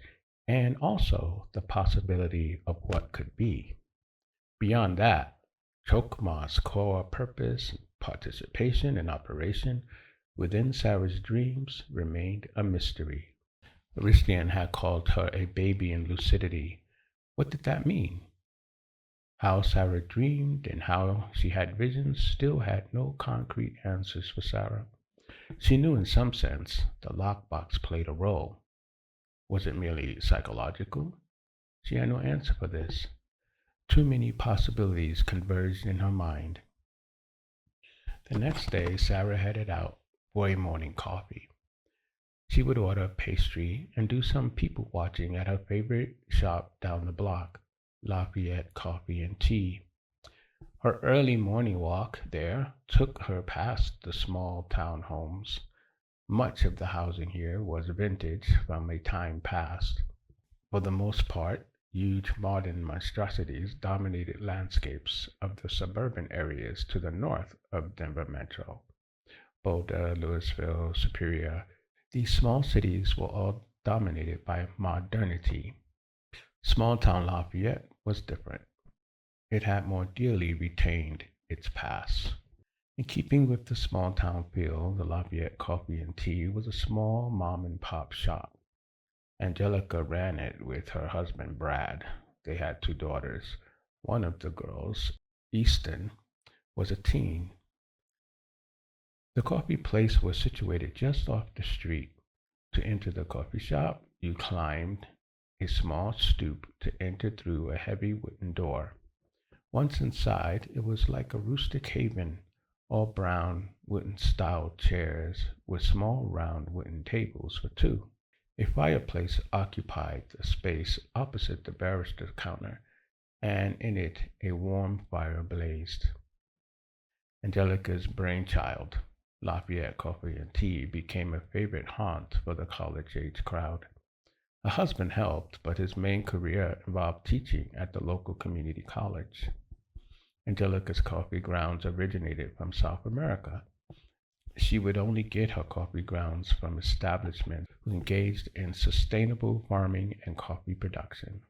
and also the possibility of what could be. Beyond that, Chokma's core purpose, participation, and operation within Sarah's dreams remained a mystery. Aristian had called her a baby in lucidity. What did that mean? How Sarah dreamed and how she had visions still had no concrete answers for Sarah. She knew in some sense the lockbox played a role. Was it merely psychological? She had no answer for this. Too many possibilities converged in her mind. The next day, Sarah headed out for a morning coffee. She would order pastry and do some people watching at her favorite shop down the block, Lafayette Coffee and Tea. Her early morning walk there took her past the small town homes. Much of the housing here was vintage from a time past. For the most part, huge modern monstrosities dominated landscapes of the suburban areas to the north of Denver Metro. Boulder, Louisville, Superior, these small cities were all dominated by modernity. Small town Lafayette was different. It had more dearly retained its past. In keeping with the small town feel, the Lafayette Coffee and Tea was a small mom and pop shop. Angelica ran it with her husband Brad. They had two daughters. One of the girls, Easton, was a teen. The coffee place was situated just off the street. To enter the coffee shop, you climbed a small stoop to enter through a heavy wooden door. Once inside, it was like a rustic haven, all brown wooden style chairs with small round wooden tables for two. A fireplace occupied the space opposite the barrister's counter, and in it a warm fire blazed. Angelica's brainchild, Lafayette Coffee and Tea, became a favorite haunt for the college-age crowd. Her husband helped, but his main career involved teaching at the local community college. Angelica's coffee grounds originated from South America. She would only get her coffee grounds from establishments who engaged in sustainable farming and coffee production.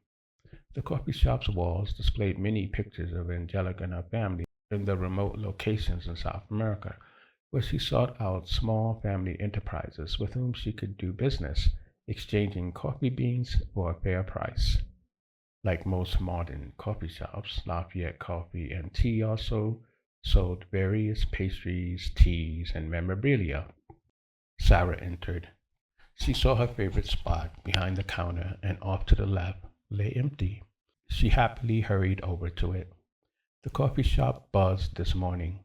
The coffee shop's walls displayed many pictures of Angelica and her family in the remote locations in South America, where she sought out small family enterprises with whom she could do business, exchanging coffee beans for a fair price. Like most modern coffee shops, Lafayette Coffee and Tea also sold various pastries, teas, and memorabilia. Sarah entered. She saw her favorite spot behind the counter, and off to the left lay empty. She happily hurried over to it. The coffee shop buzzed this morning.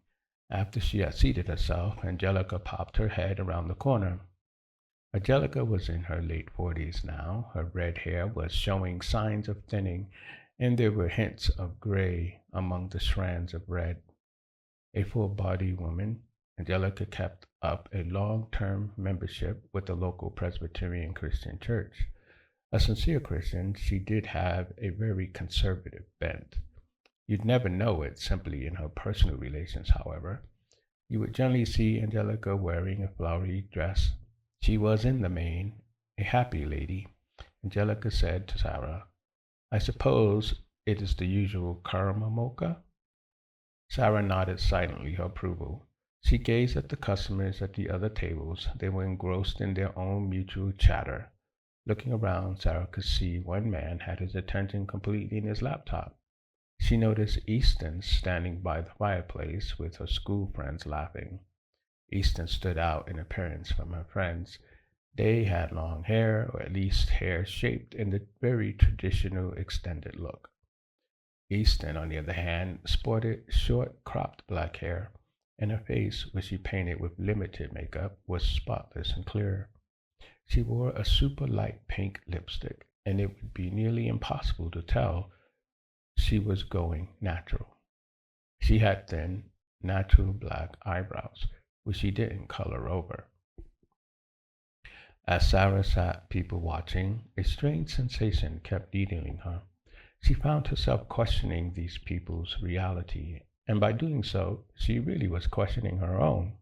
After she had seated herself, Angelica popped her head around the corner. Angelica was in her late 40s now. Her red hair was showing signs of thinning, and there were hints of gray among the strands of red. A full-bodied woman, Angelica kept up a long-term membership with the local Presbyterian Christian church. A sincere Christian, she did have a very conservative bent. You'd never know it simply in her personal relations, however. You would generally see Angelica wearing a flowery dress. She was in the main a happy lady. Angelica said to Sarah, "I suppose it is the usual caramel mocha?" Sarah nodded silently her approval. She gazed at the customers at the other tables. They were engrossed in their own mutual chatter. Looking around, Sarah could see one man had his attention completely in his laptop. She noticed Easton standing by the fireplace with her school friends laughing. Easton stood out in appearance from her friends. They had long hair, or at least hair shaped in the very traditional extended look. Easton, on the other hand, sported short, cropped black hair, and her face, which she painted with limited makeup, was spotless and clear. She wore a super light pink lipstick, and it would be nearly impossible to tell she was going natural. She had thin, natural black eyebrows, which she didn't color over. As Sarah sat people watching, a strange sensation kept needling her. She found herself questioning these people's reality, and by doing so, she really was questioning her own.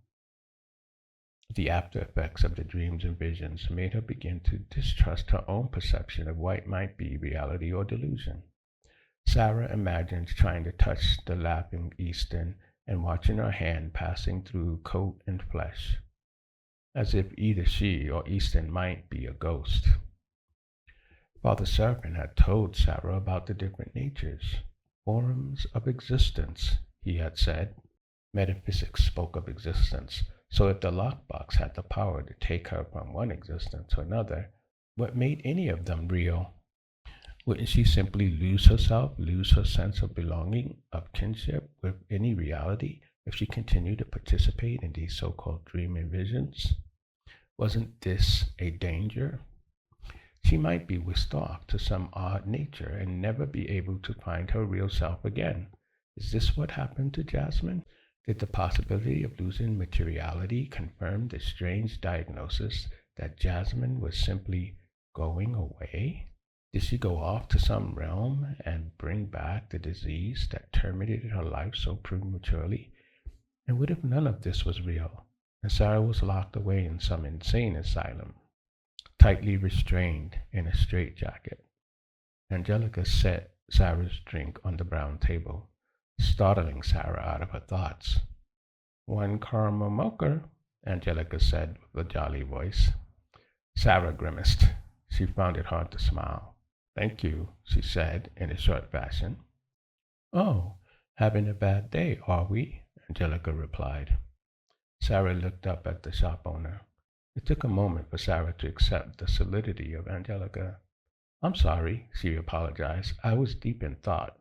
The after effects of the dreams and visions made her begin to distrust her own perception of what might be reality or delusion. Sarah imagined trying to touch the laughing Easton and watching her hand passing through coat and flesh, as if either she or Easton might be a ghost. Father Seraphin had told Sarah about the different natures, forms of existence, he had said. Metaphysics spoke of existence, so if the lockbox had the power to take her from one existence to another, what made any of them real? Wouldn't she simply lose herself, lose her sense of belonging, of kinship with any reality if she continued to participate in these so called dream and visions? Wasn't this a danger? She might be whisked off to some odd nature and never be able to find her real self again. Is this what happened to Jasmine? Did the possibility of losing materiality confirm the strange diagnosis that Jasmine was simply going away? Did she go off to some realm and bring back the disease that terminated her life so prematurely? And what if none of this was real, and Sarah was locked away in some insane asylum, tightly restrained in a straitjacket? Angelica set Sarah's drink on the brown table, startling Sarah out of her thoughts. One caramel mocha, Angelica said with a jolly voice. Sarah grimaced. She found it hard to smile. Thank you, she said in a short fashion. Oh, having a bad day, are we? Angelica replied. Sarah looked up at the shop owner. It took a moment for Sarah to accept the solidity of Angelica. I'm sorry, she apologized. I was deep in thought.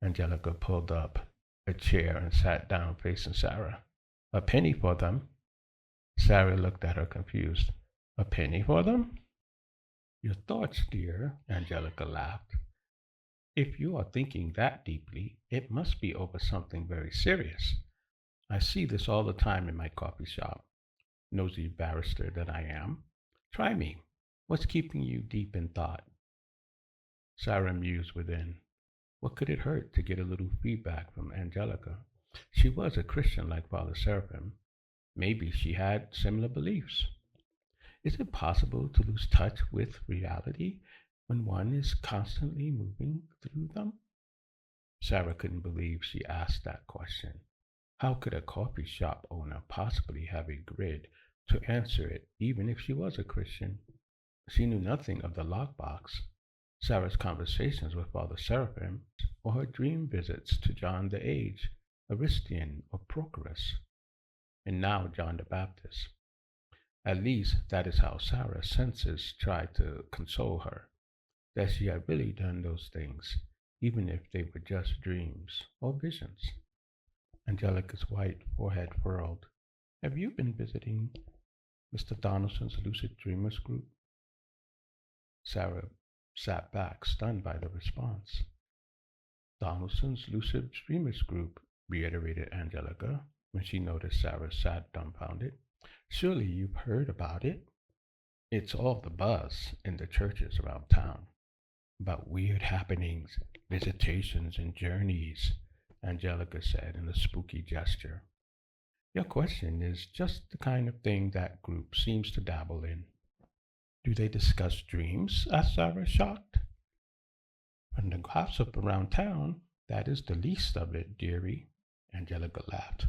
Angelica pulled up a chair and sat down facing Sarah. A penny for them? Sarah looked at her confused. A penny for them? Your thoughts, dear, Angelica laughed. If you are thinking that deeply, it must be over something very serious. I see this all the time in my coffee shop. Nosy barrister that I am. Try me. What's keeping you deep in thought? Sarah mused within. What could it hurt to get a little feedback from Angelica? She was a Christian like Father Seraphim. Maybe she had similar beliefs. Is it possible to lose touch with reality when one is constantly moving through them? Sarah couldn't believe she asked that question. How could a coffee shop owner possibly have a grid to answer it, even if she was a Christian? She knew nothing of the lockbox, Sarah's conversations with Father Seraphim, or her dream visits to John the Age, Aristian, or Prochorus, and now John the Baptist. At least that is how Sarah's senses tried to console her, that she had really done those things, even if they were just dreams or visions. Angelica's white forehead furrowed. Have you been visiting Mr. Donaldson's Lucid Dreamers group? Sarah sat back, stunned by the response. Donaldson's Lucid Dreamers group, reiterated Angelica, when she noticed Sarah sat dumbfounded. Surely you've heard about it? It's all the buzz in the churches around town about weird happenings, visitations, and journeys, Angelica said in a spooky gesture. Your question is just the kind of thing that group seems to dabble in. Do they discuss dreams? Asked Sarah, shocked. From the gossip around town, that is the least of it, dearie. Angelica laughed.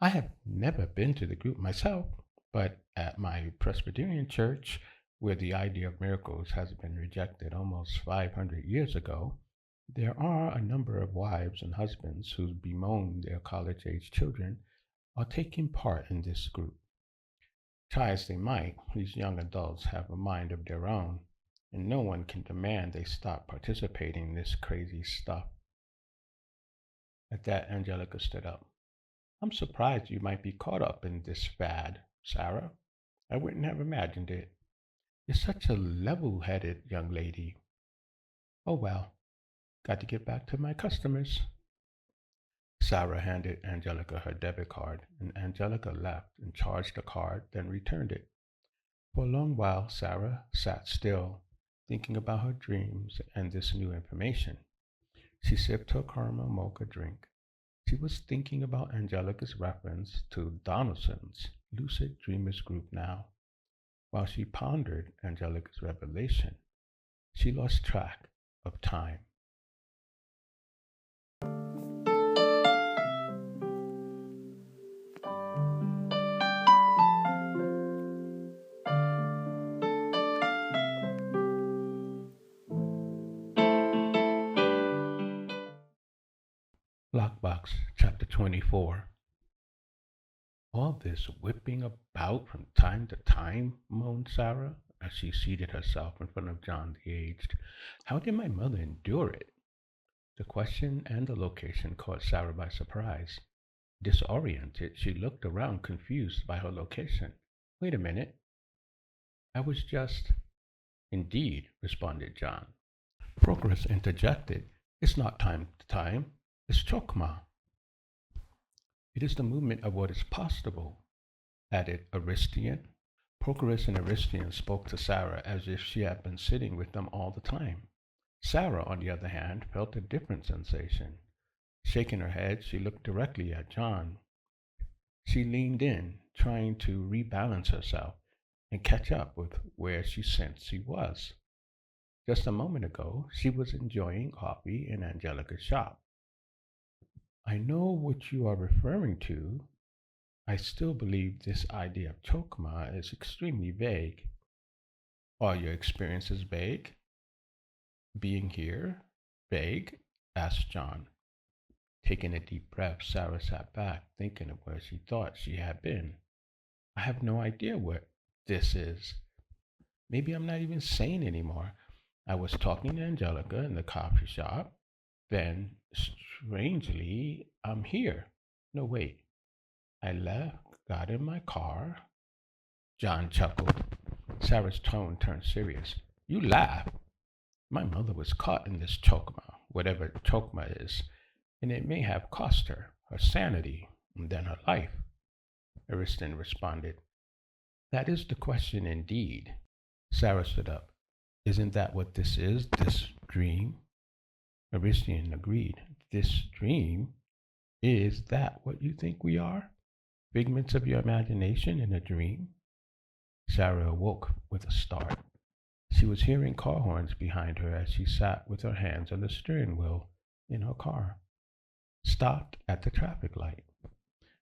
I have never been to the group myself, but at my Presbyterian church, where the idea of miracles has been rejected almost 500 years ago, there are a number of wives and husbands who bemoan their college age children are taking part in this group. Try as they might, these young adults have a mind of their own, and no one can demand they stop participating in this crazy stuff. At that, Angelica stood up. I'm surprised you might be caught up in this fad, Sarah. I wouldn't have imagined it. You're such a level headed young lady. Oh well, got to get back to my customers. Sarah handed Angelica her debit card, and Angelica left and charged the card, then returned it. For a long while, Sarah sat still, thinking about her dreams and this new information. She sipped her caramel mocha drink. She was thinking about Angelica's reference to Donaldson's Lucid Dreamers group now. While she pondered Angelica's revelation, she lost track of time. Lockbox, Chapter 24. All this whipping about from time to time, moaned Sarah, as she seated herself in front of John the Aged. How did my mother endure it? The question and the location caught Sarah by surprise. Disoriented, she looked around, confused by her location. Wait a minute. I was just... Indeed, responded John. Progress interjected. It's not time to time. It's chokma. It is the movement of what is possible, added Aristian. Prochorus and Aristian spoke to Sarah as if she had been sitting with them all the time. Sarah, on the other hand, felt a different sensation. Shaking her head, she looked directly at John. She leaned in, trying to rebalance herself and catch up with where she sensed she was. Just a moment ago, she was enjoying coffee in Angelica's shop. I know what you are referring to. I still believe this idea of chokma is extremely vague. Are your experiences vague? Being here? Vague? Asked John. Taking a deep breath, Sarah sat back, thinking of where she thought she had been. I have no idea what this is. Maybe I'm not even sane anymore. I was talking to Angelica in the coffee shop. Then, strangely, I'm here. No, wait. I left, got in my car. John chuckled. Sarah's tone turned serious. You laugh. My mother was caught in this chokma, whatever chokma is, and it may have cost her sanity, and then her life. Ariston responded. That is the question indeed. Sarah stood up. Isn't that what this is, this dream? Ariston agreed. This dream? Is that what you think we are? Figments of your imagination in a dream? Sarah awoke with a start. She was hearing car horns behind her as she sat with her hands on the steering wheel in her car. Stopped at the traffic light.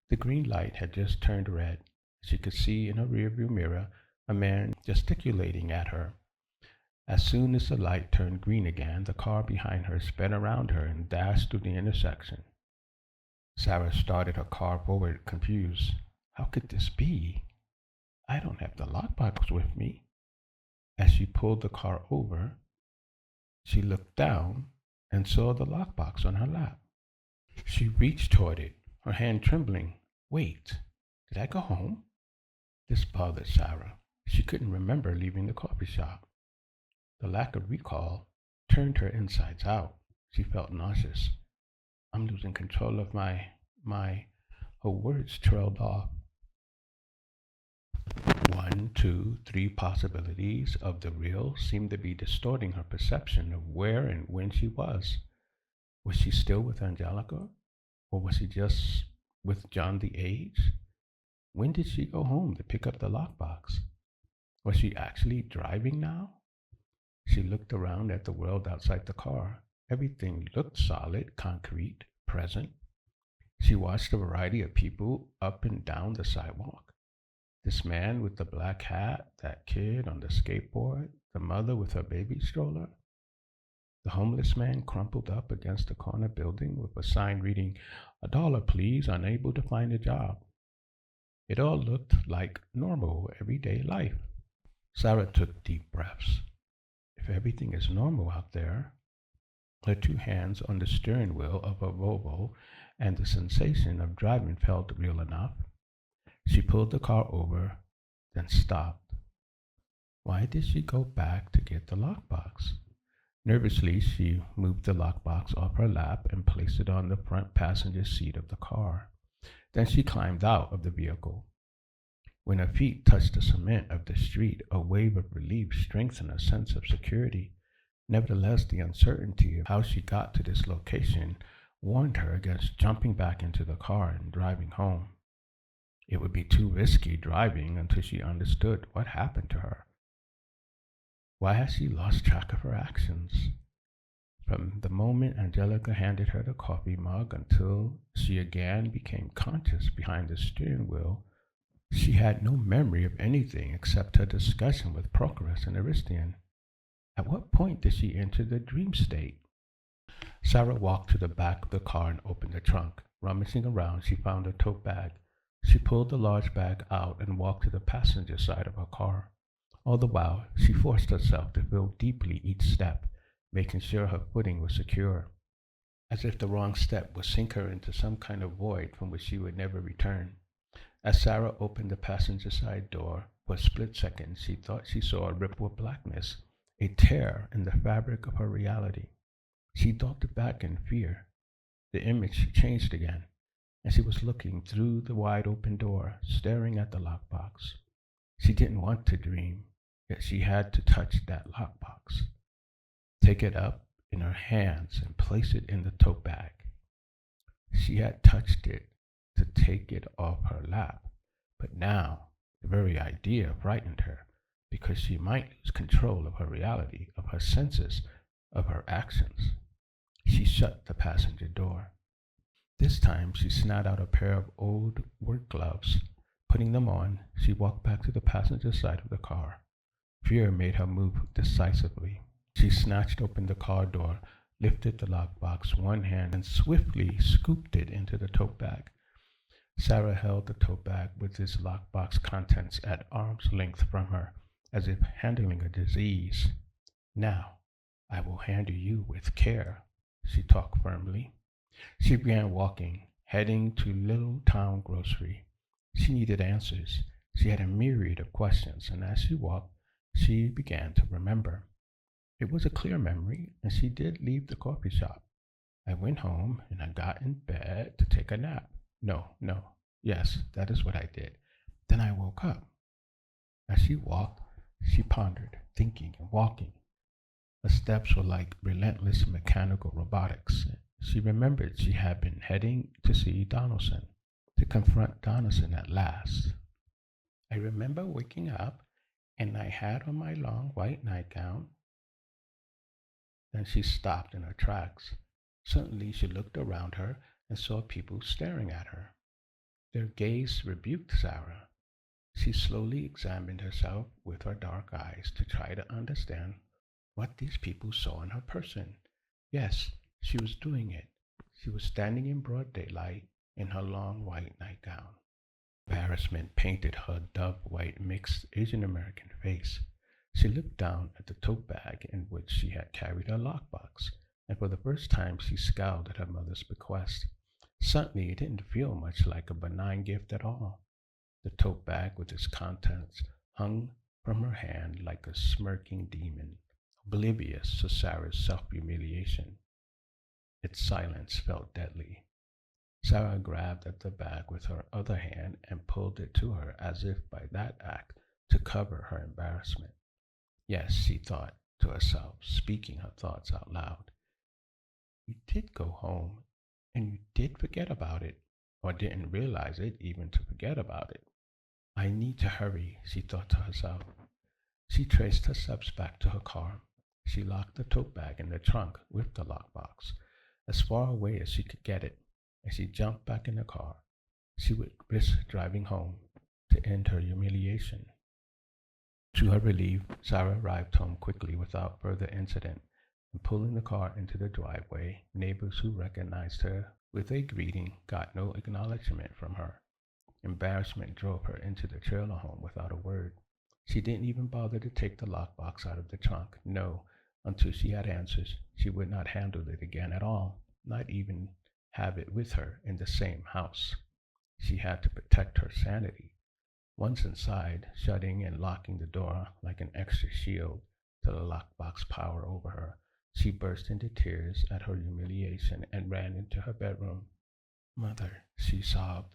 The green light had just turned red. She could see in her rearview mirror a man gesticulating at her. As soon as the light turned green again, the car behind her sped around her and dashed through the intersection. Sarah started her car forward, confused. How could this be? I don't have the lockbox with me. As she pulled the car over, she looked down and saw the lockbox on her lap. She reached toward it, her hand trembling. Wait, did I go home? This bothered Sarah. She couldn't remember leaving the coffee shop. The lack of recall turned her insides out. She felt nauseous. I'm losing control of my... Her words trailed off. 1, 2, 3 possibilities of the real seemed to be distorting her perception of where and when she was. Was she still with Angelica? Or was she just with John the Aged? When did she go home to pick up the lockbox? Was she actually driving now? She looked around at the world outside the car. Everything looked solid, concrete, present. She watched a variety of people up and down the sidewalk. This man with the black hat, that kid on the skateboard, the mother with her baby stroller. The homeless man crumpled up against a corner building with a sign reading, $1 please, unable to find a job. It all looked like normal, everyday life. Sarah took deep breaths. If everything is normal out there, her 2 hands on the steering wheel of her Volvo and the sensation of driving felt real enough. She pulled the car over, then stopped. Why did she go back to get the lockbox? Nervously, she moved the lockbox off her lap and placed it on the front passenger seat of the car. Then she climbed out of the vehicle. When her feet touched the cement of the street, a wave of relief strengthened her sense of security. Nevertheless, the uncertainty of how she got to this location warned her against jumping back into the car and driving home. It would be too risky driving until she understood what happened to her. Why had she lost track of her actions? From the moment Angelica handed her the coffee mug until she again became conscious behind the steering wheel, she had no memory of anything except her discussion with Prochorus and Aristian. At what point did she enter the dream state? Sara walked to the back of the car and opened the trunk. Rummaging around, she found a tote bag. She pulled the large bag out and walked to the passenger side of her car. All the while, she forced herself to feel deeply each step, making sure her footing was secure, as if the wrong step would sink her into some kind of void from which she would never return. As Sara opened the passenger side door, for a split second she thought she saw a ripple of blackness, a tear in the fabric of her reality. She darted back in fear. The image changed again, and she was looking through the wide open door, staring at the lockbox. She didn't want to dream, yet she had to touch that lockbox. Take it up in her hands and place it in the tote bag. She had touched it to take it off her lap, but now the very idea frightened her, because she might lose control of her reality, of her senses, of her actions. She shut the passenger door. This time she snatched out a pair of old work gloves. Putting them on, she walked back to the passenger side of the car. Fear made her move decisively. She snatched open the car door, lifted the lockbox one hand, and swiftly scooped it into the tote bag. Sara held the tote bag with its lockbox contents at arm's length from her, as if handling a disease. Now, I will handle you with care, she talked firmly. She began walking, heading to Little Town Grocery. She needed answers. She had a myriad of questions, and as she walked, she began to remember. It was a clear memory, and she did leave the coffee shop. I went home, and I got in bed to take a nap. No. Yes, that is what I did. Then I woke up. As she walked, she pondered, thinking and walking. Her steps were like relentless mechanical robotics. She remembered she had been heading to see Donaldson, to confront Donaldson at last. I remember waking up, and I had on my long white nightgown. Then she stopped in her tracks. Suddenly she looked around her and saw people staring at her. Their gaze rebuked Sara. She slowly examined herself with her dark eyes to try to understand what these people saw in her person. Yes, she was doing it. She was standing in broad daylight in her long white nightgown. Embarrassment painted her dove-white mixed Asian American face. She looked down at the tote bag in which she had carried her lockbox, and for the first time she scowled at her mother's bequest. Suddenly it didn't feel much like a benign gift at all. The tote bag with its contents hung from her hand like a smirking demon, oblivious to Sara's self-humiliation. Its silence felt deadly. Sara grabbed at the bag with her other hand and pulled it to her as if by that act to cover her embarrassment. Yes, she thought to herself, speaking her thoughts out loud. You did go home, and you did forget about it, or didn't realize it even to forget about it. I need to hurry, she thought to herself. She traced her steps back to her car. She locked the tote bag in the trunk with the lockbox, as far away as she could get it. As she jumped back in the car, she would risk driving home to end her humiliation. To her relief, Sara arrived home quickly without further incident, and pulling the car into the driveway, neighbors who recognized her with a greeting got no acknowledgement from her. Embarrassment drove her into the trailer home without a word. She didn't even bother to take the lockbox out of the trunk. No, until she had answers, she would not handle it again at all, not even have it with her in the same house. She had to protect her sanity. Once inside, shutting and locking the door like an extra shield to the lockbox power over her, She burst into tears at her humiliation and ran into her bedroom. Mother, she sobbed.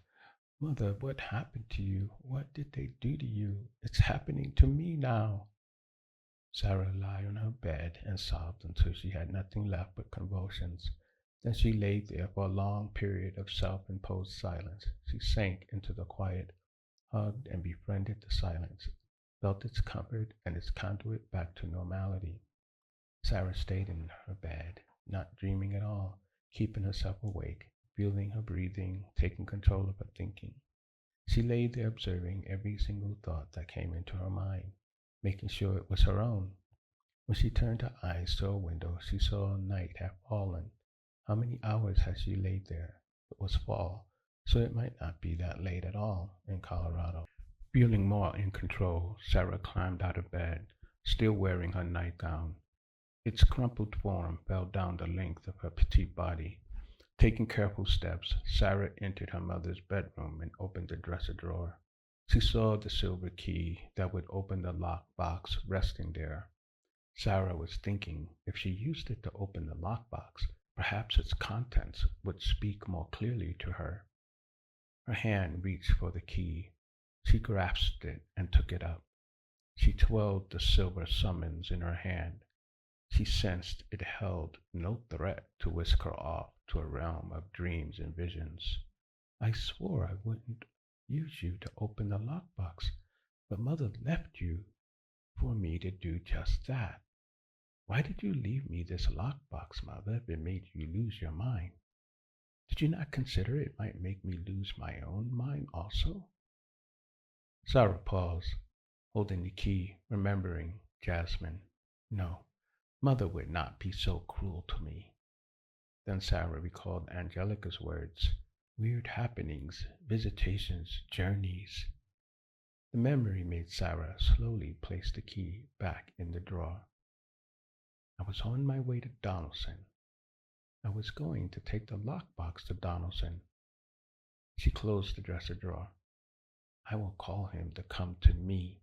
Mother, what happened to you? What did they do to you? It's happening to me now. Sara lay on her bed and sobbed until she had nothing left but convulsions. Then she lay there for a long period of self-imposed silence. She sank into the quiet, hugged and befriended the silence, felt its comfort and its conduit back to normality. Sara stayed in her bed, not dreaming at all, keeping herself awake, feeling her breathing, taking control of her thinking. She lay there observing every single thought that came into her mind, making sure it was her own. When she turned her eyes to a window, she saw night had fallen. How many hours had she laid there? It was fall, so it might not be that late at all in Colorado. Feeling more in control, Sara climbed out of bed, still wearing her nightgown. Its crumpled form fell down the length of her petite body. Taking careful steps, Sara entered her mother's bedroom and opened the dresser drawer. She saw the silver key that would open the lock box resting there. Sara was thinking if she used it to open the lockbox, perhaps its contents would speak more clearly to her. Her hand reached for the key. She grasped it and took it up. She twirled the silver summons in her hand. She sensed it held no threat to whisk her off to a realm of dreams and visions. I swore I wouldn't use you to open the lockbox, but Mother left you for me to do just that. Why did you leave me this lockbox, Mother, if it made you lose your mind? Did you not consider it might make me lose my own mind also? Sara paused, holding the key, remembering Jasmine. No, Mother would not be so cruel to me. Then Sara recalled Angelica's words. Weird happenings, visitations, journeys. The memory made Sara slowly place the key back in the drawer. I was on my way to Donaldson. I was going to take the lockbox to Donaldson. She closed the dresser drawer. I will call him to come to me.